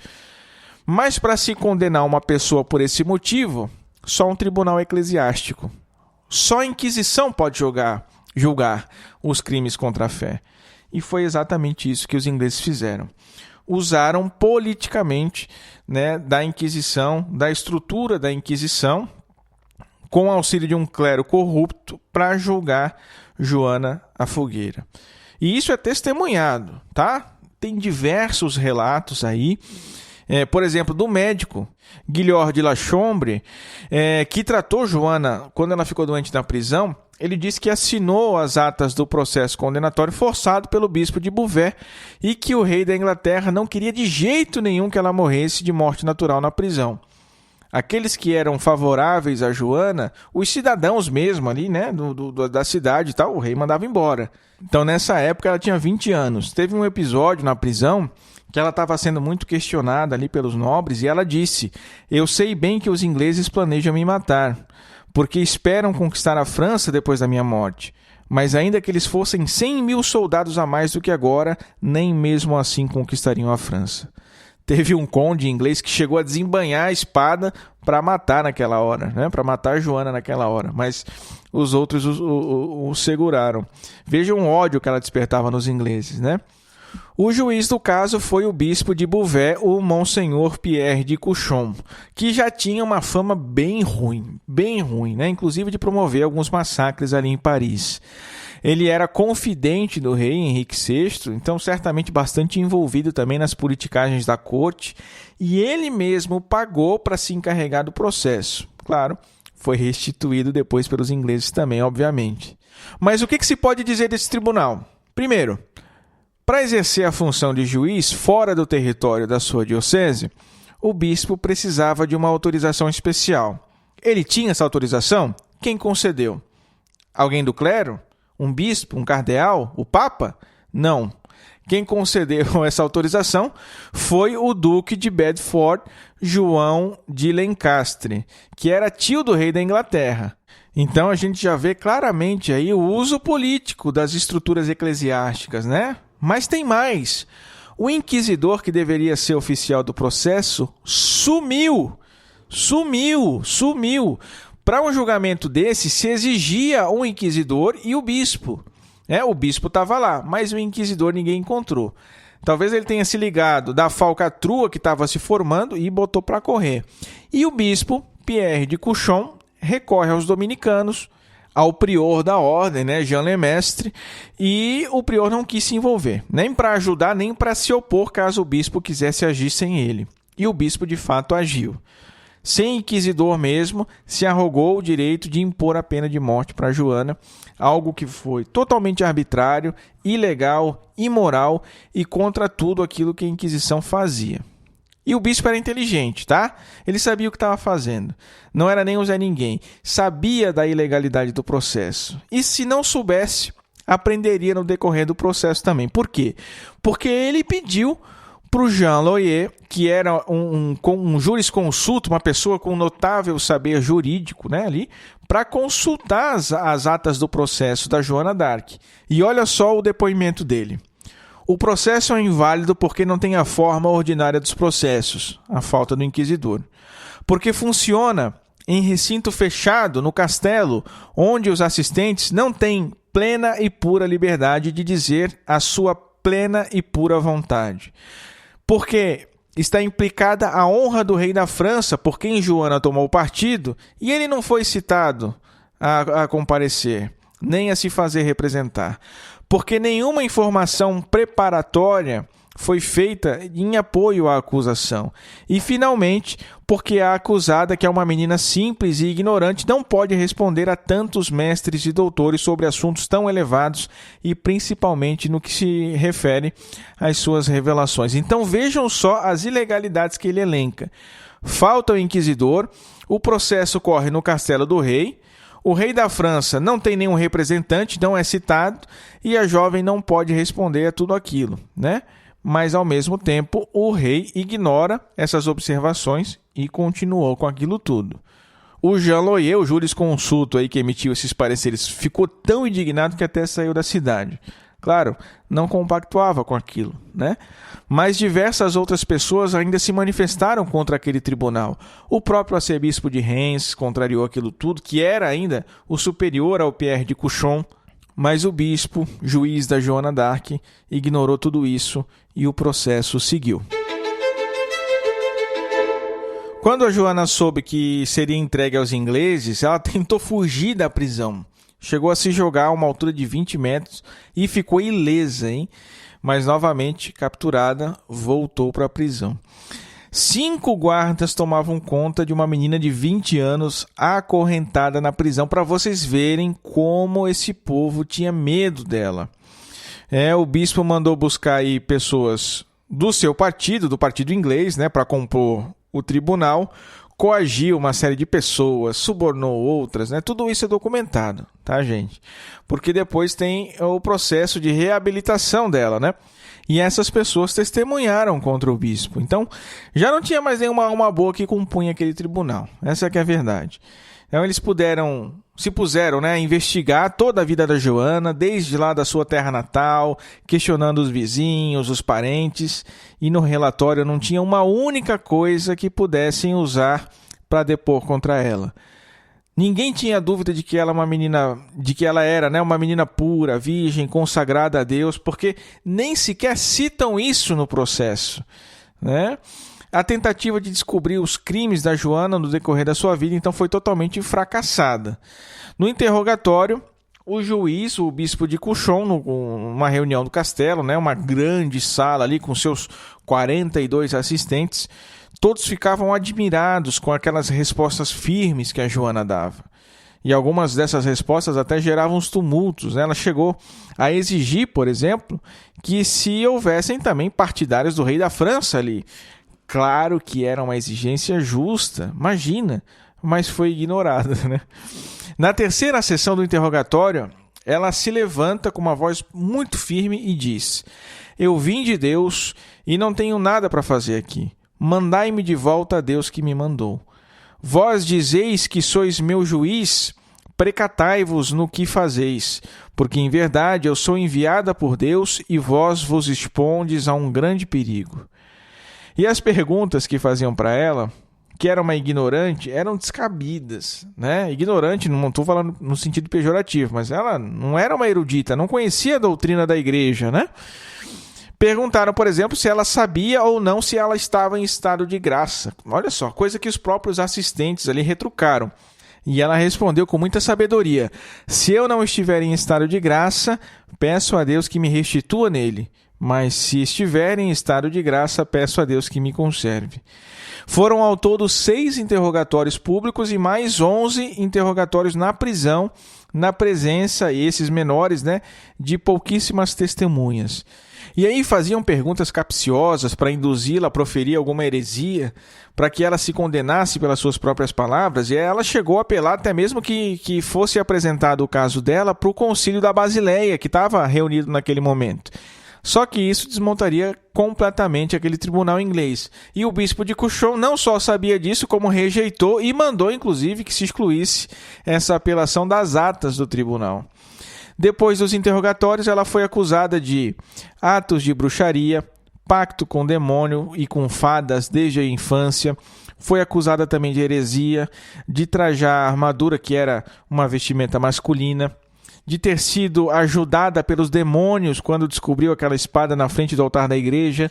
Mas para se condenar uma pessoa por esse motivo, só um tribunal eclesiástico, só a Inquisição pode julgar os crimes contra a fé. E foi exatamente isso que os ingleses fizeram. Usaram politicamente, né, da Inquisição, da estrutura da Inquisição, com o auxílio de um clero corrupto, para julgar Joana à fogueira. E isso é testemunhado, tá? Tem diversos relatos aí. Por exemplo, do médico Guilhord de La Chombre, que tratou Joana quando ela ficou doente na prisão. Ele disse que assinou as atas do processo condenatório forçado pelo bispo de Beauvais e que o rei da Inglaterra não queria de jeito nenhum que ela morresse de morte natural na prisão. Aqueles que eram favoráveis a Joana, os cidadãos mesmo ali, né, da cidade e tal, o rei mandava embora. Então, nessa época, ela tinha 20 anos. Teve um episódio na prisão que ela estava sendo muito questionada ali pelos nobres e ela disse: "Eu sei bem que os ingleses planejam me matar, porque esperam conquistar a França depois da minha morte. Mas ainda que eles fossem 100.000 soldados a mais do que agora, nem mesmo assim conquistariam a França." Teve um conde inglês que chegou a desembainhar a espada para matar naquela hora, né? Para matar Joana naquela hora, mas os outros o seguraram. Vejam o ódio que ela despertava nos ingleses, né? O juiz do caso foi o bispo de Beauvais, o Monsenhor Pierre de Couchon, que já tinha uma fama bem ruim, né? Inclusive de promover alguns massacres ali em Paris. Ele era confidente do rei Henrique VI, então certamente bastante envolvido também nas politicagens da corte, e ele mesmo pagou para se encarregar do processo. Claro, foi restituído depois pelos ingleses também, obviamente. Mas o que se pode dizer desse tribunal? Primeiro, Para exercer a função de juiz fora do território da sua diocese, o bispo precisava de uma autorização especial. Ele tinha essa autorização? Quem concedeu? Alguém do clero? Um bispo? Um cardeal? O papa? Não. Quem concedeu essa autorização foi o duque de Bedford, João de Lencastre, que era tio do rei da Inglaterra. Então a gente já vê claramente aí o uso político das estruturas eclesiásticas, né? Mas tem mais. O inquisidor que deveria ser oficial do processo sumiu. Para um julgamento desse, se exigia um inquisidor e o bispo. O bispo estava lá, mas o inquisidor ninguém encontrou. Talvez ele tenha se ligado da falcatrua que estava se formando e botou para correr. E o bispo, Pierre de Couchon, recorre aos dominicanos, ao prior da ordem, Jean Lemestre, e o prior não quis se envolver, nem para ajudar, nem para se opor caso o bispo quisesse agir sem ele. E o bispo, de fato, agiu. Sem inquisidor mesmo, se arrogou o direito de impor a pena de morte para Joana, algo que foi totalmente arbitrário, ilegal, imoral e contra tudo aquilo que a Inquisição fazia. E o bispo era inteligente, tá? Ele sabia o que estava fazendo. Não era nem o Zé Ninguém. Sabia da ilegalidade do processo. E se não soubesse, aprenderia no decorrer do processo também. Por quê? Porque ele pediu para o Jean Loyer, que era um jurisconsulto, uma pessoa com notável saber jurídico, ali, para consultar as atas do processo da Joana d'Arc. E olha só o depoimento dele. O processo é inválido porque não tem a forma ordinária dos processos, a falta do inquisidor. Porque funciona em recinto fechado, no castelo, onde os assistentes não têm plena e pura liberdade de dizer a sua plena e pura vontade. Porque está implicada a honra do rei da França, por quem Joana tomou partido, e ele não foi citado a comparecer, nem a se fazer representar. Porque nenhuma informação preparatória foi feita em apoio à acusação. E, finalmente, porque a acusada, que é uma menina simples e ignorante, não pode responder a tantos mestres e doutores sobre assuntos tão elevados e, principalmente, no que se refere às suas revelações. Então, vejam só as ilegalidades que ele elenca. Falta o inquisidor, o processo corre no castelo do rei, o rei da França não tem nenhum representante, não é citado, e a jovem não pode responder a tudo aquilo, Mas, ao mesmo tempo, o rei ignora essas observações e continuou com aquilo tudo. O Jean Loyer, o jurisconsulto aí que emitiu esses pareceres, ficou tão indignado que até saiu da cidade. Claro, não compactuava com aquilo, Mas diversas outras pessoas ainda se manifestaram contra aquele tribunal. O próprio arcebispo de Reims contrariou aquilo tudo, que era ainda o superior ao Pierre de Couchon, mas o bispo, juiz da Joana d'Arc, ignorou tudo isso e o processo seguiu. Quando a Joana soube que seria entregue aos ingleses, ela tentou fugir da prisão. Chegou a se jogar a uma altura de 20 metros e ficou ilesa, Mas novamente capturada, voltou para a prisão. 5 guardas tomavam conta de uma menina de 20 anos acorrentada na prisão, para vocês verem como esse povo tinha medo dela. O bispo mandou buscar aí pessoas do seu partido, do partido inglês, para compor o tribunal, coagiu uma série de pessoas, subornou outras, Tudo isso é documentado, tá, gente? Porque depois tem o processo de reabilitação dela, E essas pessoas testemunharam contra o bispo. Então, já não tinha mais nenhuma alma boa que compunha aquele tribunal. Essa que é a verdade. Então, eles se puseram a investigar toda a vida da Joana, desde lá da sua terra natal, questionando os vizinhos, os parentes, e no relatório não tinha uma única coisa que pudessem usar para depor contra ela. Ninguém tinha dúvida de que ela era uma menina pura, virgem, consagrada a Deus, porque nem sequer citam isso no processo, A tentativa de descobrir os crimes da Joana no decorrer da sua vida, então, foi totalmente fracassada. No interrogatório, o juiz, o bispo de Couchon, numa reunião do castelo, uma grande sala ali com seus 42 assistentes, todos ficavam admirados com aquelas respostas firmes que a Joana dava. E algumas dessas respostas até geravam uns tumultos, né? Ela chegou a exigir, por exemplo, que se houvessem também partidários do rei da França ali. Claro que era uma exigência justa, imagina, mas foi ignorada, né? Na terceira sessão do interrogatório, ela se levanta com uma voz muito firme e diz: eu vim de Deus e não tenho nada para fazer aqui. Mandai-me de volta a Deus que me mandou. Vós dizeis que sois meu juiz, precatai-vos no que fazeis, porque em verdade eu sou enviada por Deus e vós vos expondes a um grande perigo. E as perguntas que faziam para ela, que era uma ignorante, eram descabidas, né? Ignorante, não estou falando no sentido pejorativo, mas ela não era uma erudita, não conhecia a doutrina da igreja, né? Perguntaram, por exemplo, se ela sabia ou não se ela estava em estado de graça. Olha só, coisa que os próprios assistentes ali retrucaram. E ela respondeu com muita sabedoria: se eu não estiver em estado de graça, peço a Deus que me restitua nele. Mas se estiver em estado de graça, peço a Deus que me conserve. Foram ao todo 6 interrogatórios públicos e mais 11 interrogatórios na prisão, na presença, esses menores, né, de pouquíssimas testemunhas. E aí faziam perguntas capciosas para induzi-la a proferir alguma heresia, para que ela se condenasse pelas suas próprias palavras, e ela chegou a apelar até mesmo que fosse apresentado o caso dela para o concílio da Basileia, que estava reunido naquele momento. Só que isso desmontaria completamente aquele tribunal inglês. E o bispo de Cuchon não só sabia disso, como rejeitou e mandou, inclusive, que se excluísse essa apelação das atas do tribunal. Depois dos interrogatórios, ela foi acusada de atos de bruxaria, pacto com demônio e com fadas desde a infância. Foi acusada também de heresia, de trajar a armadura, que era uma vestimenta masculina, de ter sido ajudada pelos demônios quando descobriu aquela espada na frente do altar da igreja.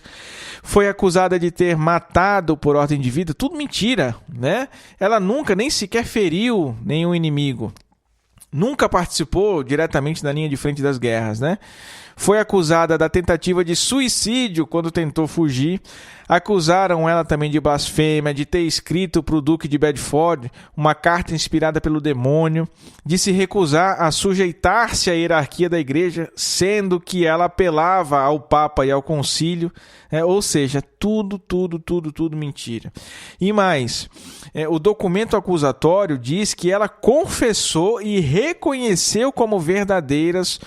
Foi acusada de ter matado por ordem de vida. Tudo mentira, né? Ela nunca, nem sequer feriu nenhum inimigo. Nunca participou diretamente na linha de frente das guerras, né? Foi acusada da tentativa de suicídio quando tentou fugir. Acusaram ela também de blasfêmia, de ter escrito para o Duque de Bedford uma carta inspirada pelo demônio, de se recusar a sujeitar-se à hierarquia da igreja, sendo que ela apelava ao Papa e ao Concílio. Ou seja, tudo mentira. E mais, o documento acusatório diz que ela confessou e reconheceu como verdadeiras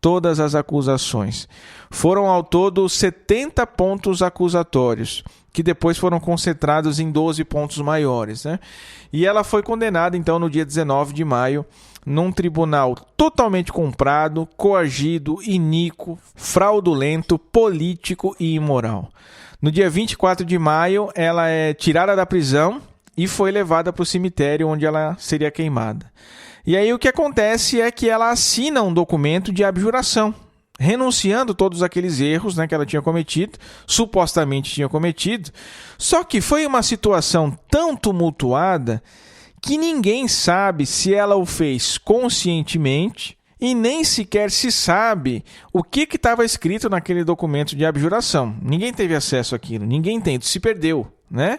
todas as acusações. Foram ao todo 70 pontos acusatórios, que depois foram concentrados em 12 pontos maiores, né? E ela foi condenada, então, no dia 19 de maio, num tribunal totalmente comprado, coagido, iníquo, fraudulento, político e imoral. No dia 24 de maio, ela é tirada da prisão e foi levada para o cemitério, onde ela seria queimada. E aí o que acontece é que ela assina um documento de abjuração, renunciando todos aqueles erros, né, que ela tinha cometido, supostamente tinha cometido. Só que foi uma situação tão tumultuada que ninguém sabe se ela o fez conscientemente e nem sequer se sabe o que estava escrito naquele documento de abjuração. Ninguém teve acesso àquilo, ninguém tem, se perdeu, né?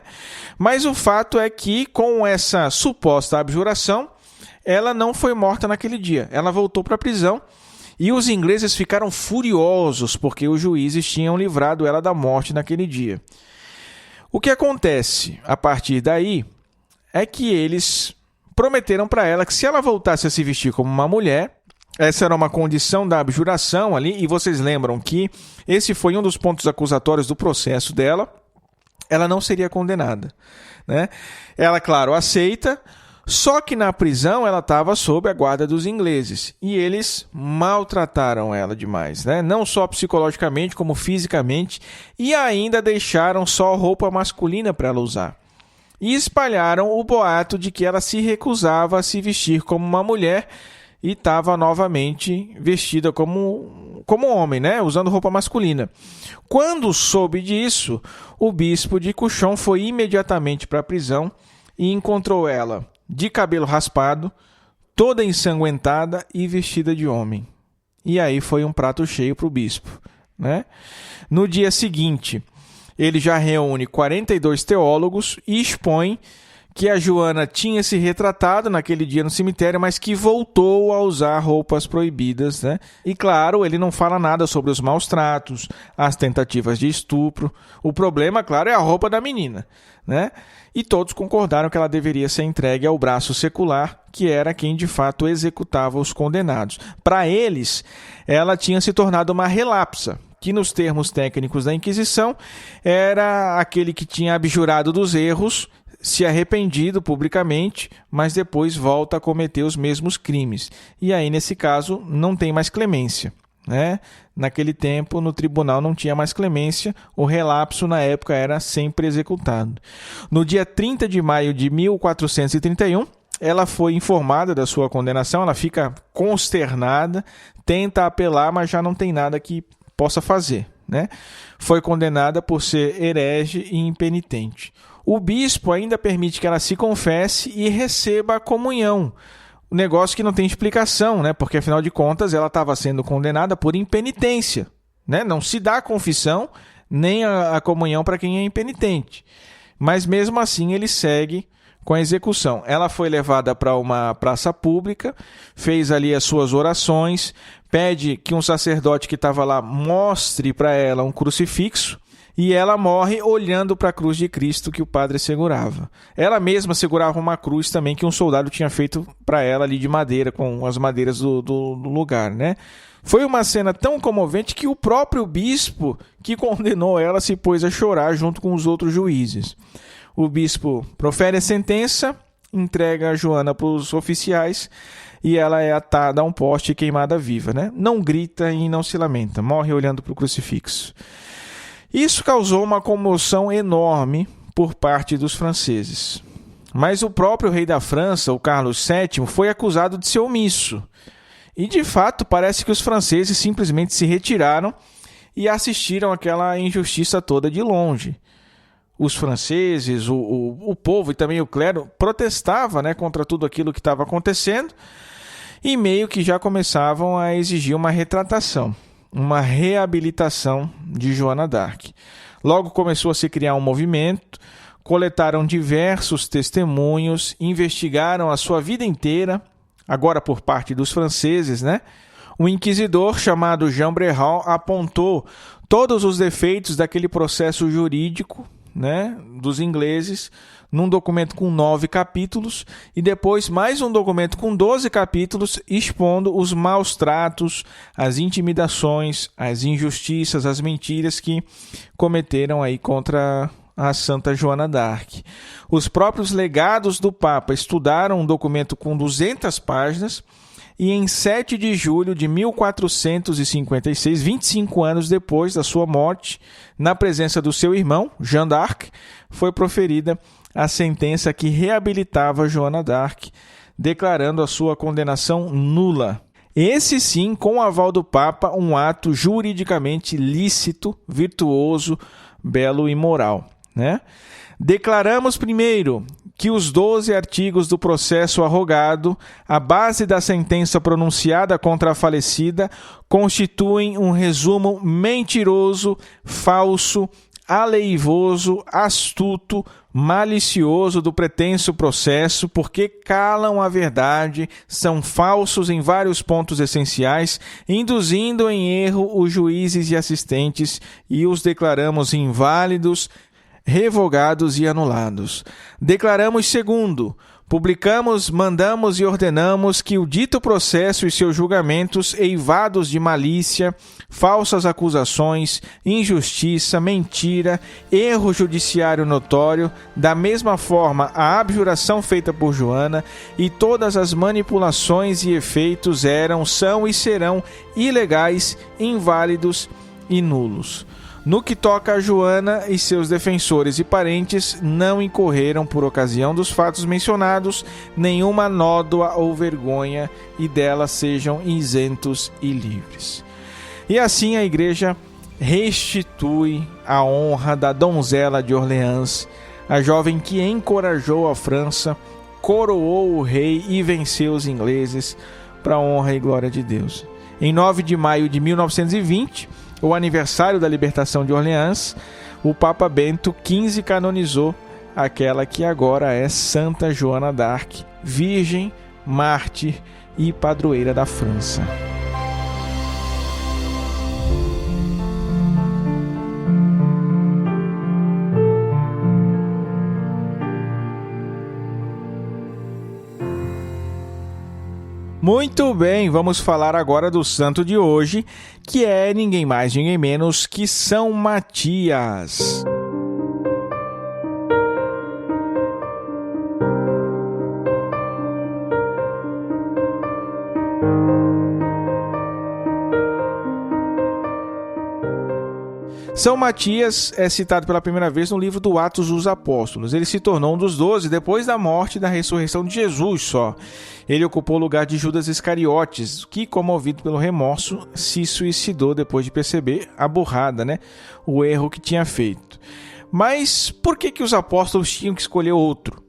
Mas o fato é que com essa suposta abjuração, ela não foi morta naquele dia. Ela voltou para a prisão e os ingleses ficaram furiosos porque os juízes tinham livrado ela da morte naquele dia. O que acontece a partir daí é que eles prometeram para ela que se ela voltasse a se vestir como uma mulher, essa era uma condição da abjuração ali, e vocês lembram que esse foi um dos pontos acusatórios do processo dela, ela não seria condenada, né? Ela, claro, aceita. Só que na prisão ela estava sob a guarda dos ingleses e eles maltrataram ela demais, né? Não só psicologicamente como fisicamente, e ainda deixaram só roupa masculina para ela usar. E espalharam o boato de que ela se recusava a se vestir como uma mulher e estava novamente vestida como homem, né? Usando roupa masculina. Quando soube disso, o bispo de Cuchon foi imediatamente para a prisão e encontrou ela de cabelo raspado, toda ensanguentada e vestida de homem. E aí foi um prato cheio para o bispo, né? No dia seguinte, ele já reúne 42 teólogos e expõe que a Joana tinha se retratado naquele dia no cemitério, mas que voltou a usar roupas proibidas, né? E claro, ele não fala nada sobre os maus tratos, as tentativas de estupro. O problema, claro, é a roupa da menina, né? E todos concordaram que ela deveria ser entregue ao braço secular, que era quem de fato executava os condenados. Para eles, ela tinha se tornado uma relapsa, que nos termos técnicos da Inquisição era aquele que tinha abjurado dos erros, se arrependido publicamente, mas depois volta a cometer os mesmos crimes. E aí, nesse caso, não tem mais clemência, né? Naquele tempo, no tribunal não tinha mais clemência, o relapso na época era sempre executado. No dia 30 de maio de 1431, ela foi informada da sua condenação, ela fica consternada, tenta apelar, mas já não tem nada que possa fazer, né? Foi condenada por ser herege e impenitente. O bispo ainda permite que ela se confesse e receba a comunhão. Um negócio que não tem explicação, né? Porque, afinal de contas, ela estava sendo condenada por impenitência, né? Não se dá a confissão nem a comunhão para quem é impenitente. Mas, mesmo assim, ele segue com a execução. Ela foi levada para uma praça pública, fez ali as suas orações, pede que um sacerdote que estava lá mostre para ela um crucifixo, e ela morre olhando para a cruz de Cristo que o padre segurava. Ela mesma segurava uma cruz também que um soldado tinha feito para ela ali de madeira, com as madeiras do lugar, né? Foi uma cena tão comovente que o próprio bispo que condenou ela se pôs a chorar junto com os outros juízes. O bispo profere a sentença, entrega a Joana para os oficiais e ela é atada a um poste e queimada viva, né? Não grita e não se lamenta, morre olhando para o crucifixo. Isso causou uma comoção enorme por parte dos franceses. Mas o próprio rei da França, o Carlos VII, foi acusado de ser omisso. E, de fato, parece que os franceses simplesmente se retiraram e assistiram aquela injustiça toda de longe. Os franceses, o povo e também o clero protestavam, né, contra tudo aquilo que estava acontecendo e meio que já começavam a exigir uma retratação, uma reabilitação de Joana d'Arc. Logo começou a se criar um movimento, coletaram diversos testemunhos, investigaram a sua vida inteira, agora por parte dos franceses, né? Um inquisidor chamado Jean Bréhaut apontou todos os defeitos daquele processo jurídico, né, dos ingleses, num documento com 9 capítulos, e depois mais um documento com 12 capítulos, expondo os maus tratos, as intimidações, as injustiças, as mentiras que cometeram aí contra a Santa Joana d'Arc. Os próprios legados do Papa estudaram um documento com 200 páginas, e em 7 de julho de 1456, 25 anos depois da sua morte, na presença do seu irmão, Jean d'Arc, foi proferida a sentença que reabilitava Joana d'Arc, declarando a sua condenação nula. Esse sim, com o aval do Papa, um ato juridicamente lícito, virtuoso, belo e moral, né? Declaramos primeiro que os 12 artigos do processo arrogado, a base da sentença pronunciada contra a falecida, constituem um resumo mentiroso, falso, aleivoso, astuto, malicioso do pretenso processo, porque calam a verdade, são falsos em vários pontos essenciais, induzindo em erro os juízes e assistentes, e os declaramos inválidos, revogados e anulados. Declaramos segundo, publicamos, mandamos e ordenamos que o dito processo e seus julgamentos, eivados de malícia, falsas acusações, injustiça, mentira, erro judiciário notório, da mesma forma a abjuração feita por Joana e todas as manipulações e efeitos são e serão ilegais, inválidos e nulos. No que toca a Joana e seus defensores e parentes, não incorreram, por ocasião dos fatos mencionados, nenhuma nódoa ou vergonha, e dela sejam isentos e livres. E assim a Igreja restitui a honra da donzela de Orleans, a jovem que encorajou a França, coroou o rei e venceu os ingleses, para a honra e glória de Deus. Em 9 de maio de 1920, o aniversário da libertação de Orleans, o Papa Bento XV canonizou aquela que agora é Santa Joana d'Arc, virgem, mártir e padroeira da França. Muito bem, vamos falar agora do santo de hoje, que é ninguém mais, ninguém menos que São Matias. São Matias é citado pela primeira vez no livro do Atos dos Apóstolos. Ele se tornou um dos 12 depois da morte e da ressurreição de Jesus só. Ele ocupou o lugar de Judas Iscariotes, que, comovido pelo remorso, se suicidou depois de perceber a burrada, o erro que tinha feito. Mas por que os apóstolos tinham que escolher outro?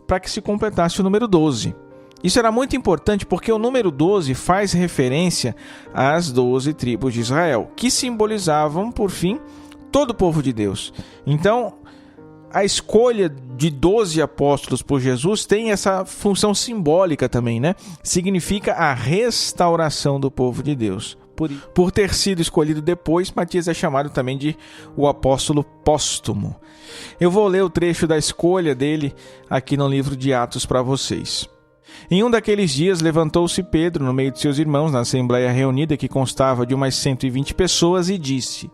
Para que se completasse o número 12. Isso era muito importante porque o número 12 faz referência às 12 tribos de Israel, que simbolizavam, por fim, todo o povo de Deus. Então, a escolha de 12 apóstolos por Jesus tem essa função simbólica também, Significa a restauração do povo de Deus. Por ter sido escolhido depois, Matias é chamado também de o apóstolo póstumo. Eu vou ler o trecho da escolha dele aqui no livro de Atos para vocês. Em um daqueles dias, levantou-se Pedro no meio de seus irmãos, na assembleia reunida, que constava de umas 120 pessoas, e disse: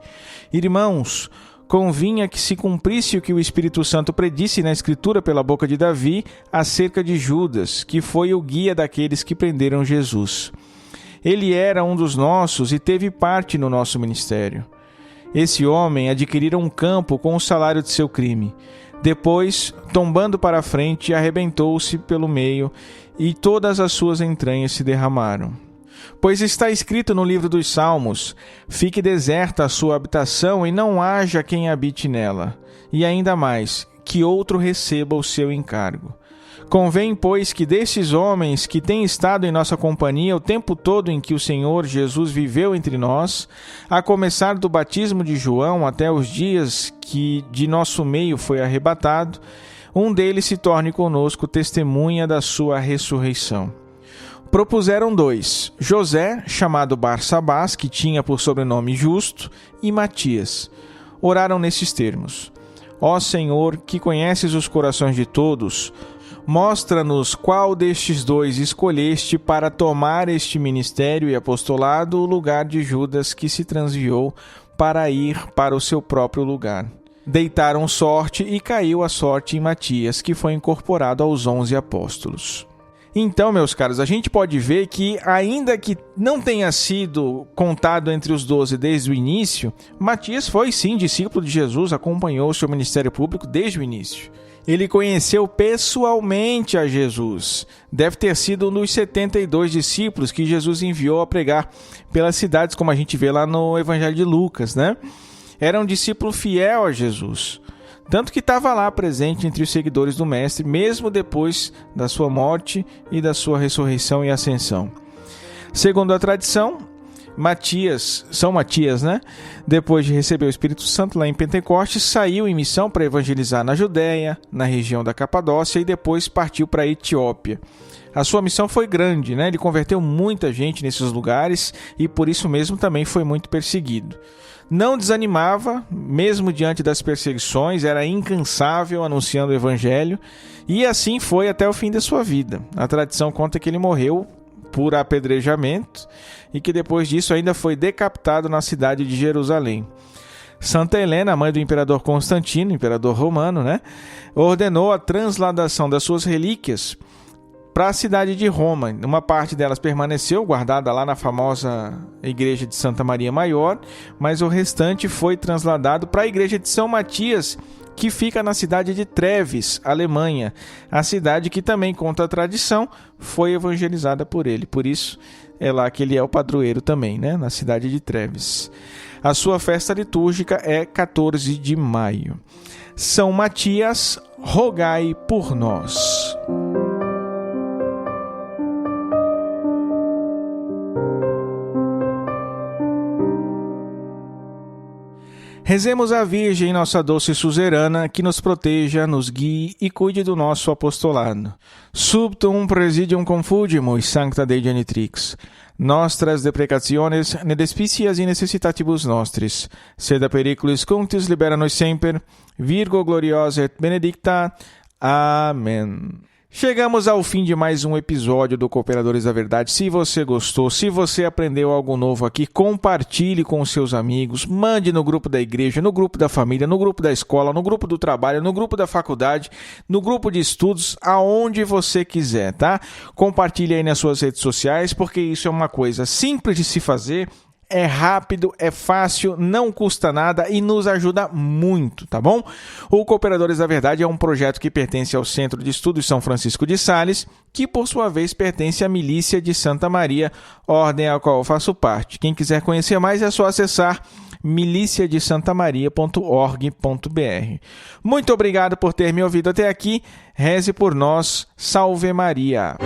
Irmãos, convinha que se cumprisse o que o Espírito Santo predisse na Escritura pela boca de Davi acerca de Judas, que foi o guia daqueles que prenderam Jesus. Ele era um dos nossos e teve parte no nosso ministério. Esse homem adquirira um campo com o salário de seu crime. Depois, tombando para a frente, arrebentou-se pelo meio e todas as suas entranhas se derramaram. Pois está escrito no livro dos Salmos: fique deserta a sua habitação e não haja quem habite nela. E ainda mais, que outro receba o seu encargo. Convém, pois, que desses homens que têm estado em nossa companhia o tempo todo em que o Senhor Jesus viveu entre nós, a começar do batismo de João até os dias que de nosso meio foi arrebatado, um deles se torne conosco testemunha da sua ressurreição. Propuseram 2, José, chamado Barsabás, que tinha por sobrenome Justo, e Matias. Oraram nesses termos: Ó Senhor, que conheces os corações de todos, mostra-nos qual destes 2 escolheste para tomar este ministério e apostolado, o lugar de Judas, que se transviou para ir para o seu próprio lugar. Deitaram sorte e caiu a sorte em Matias, que foi incorporado aos 11 apóstolos. Então, meus caros, a gente pode ver que, ainda que não tenha sido contado entre os 12 desde o início, Matias foi sim discípulo de Jesus, acompanhou o seu ministério público desde o início. Ele conheceu pessoalmente a Jesus. Deve ter sido um dos 72 discípulos que Jesus enviou a pregar pelas cidades, como a gente vê lá no Evangelho de Lucas, Era um discípulo fiel a Jesus. Tanto que estava lá presente entre os seguidores do Mestre, mesmo depois da sua morte e da sua ressurreição e ascensão. Segundo a tradição, São Matias, depois de receber o Espírito Santo lá em Pentecostes, saiu em missão para evangelizar na Judéia, na região da Capadócia, e depois partiu para a Etiópia. A sua missão foi grande, Ele converteu muita gente nesses lugares e por isso mesmo também foi muito perseguido. Não desanimava, mesmo diante das perseguições, era incansável anunciando o Evangelho, e assim foi até o fim da sua vida. A tradição conta que ele morreu por apedrejamento e que depois disso ainda foi decapitado na cidade de Jerusalém. Santa Helena, mãe do imperador Constantino, imperador romano, ordenou a transladação das suas relíquias para a cidade de Roma. Uma parte delas permaneceu guardada lá na famosa igreja de Santa Maria Maior, mas o restante foi transladado para a igreja de São Matias, que fica na cidade de Treves, Alemanha, a cidade que também, conta a tradição, foi evangelizada por ele. Por isso é lá que ele é o padroeiro também, na cidade de Treves. A sua festa litúrgica é 14 de maio. São Matias, rogai por nós. Rezemos a Virgem, nossa doce suzerana, que nos proteja, nos guie e cuide do nosso apostolado. Subtum presidium confugimus, sancta Dei genitrix. Nostras deprecationes, ne despicias in necessitatibus nostris. Sed periculis cunctis libera-nos semper. Virgo gloriosa et benedicta. Amém. Chegamos ao fim de mais um episódio do Cooperadores da Verdade. Se você gostou, se você aprendeu algo novo aqui, compartilhe com os seus amigos, mande no grupo da igreja, no grupo da família, no grupo da escola, no grupo do trabalho, no grupo da faculdade, no grupo de estudos, aonde você quiser, tá? Compartilhe aí nas suas redes sociais, porque isso é uma coisa simples de se fazer. É rápido, é fácil, não custa nada e nos ajuda muito, tá bom? O Cooperadores da Verdade é um projeto que pertence ao Centro de Estudos São Francisco de Sales, que por sua vez pertence à Milícia de Santa Maria, ordem a qual eu faço parte. Quem quiser conhecer mais é só acessar miliciadesantamaria.org.br. Muito obrigado por ter me ouvido até aqui. Reze por nós. Salve Maria!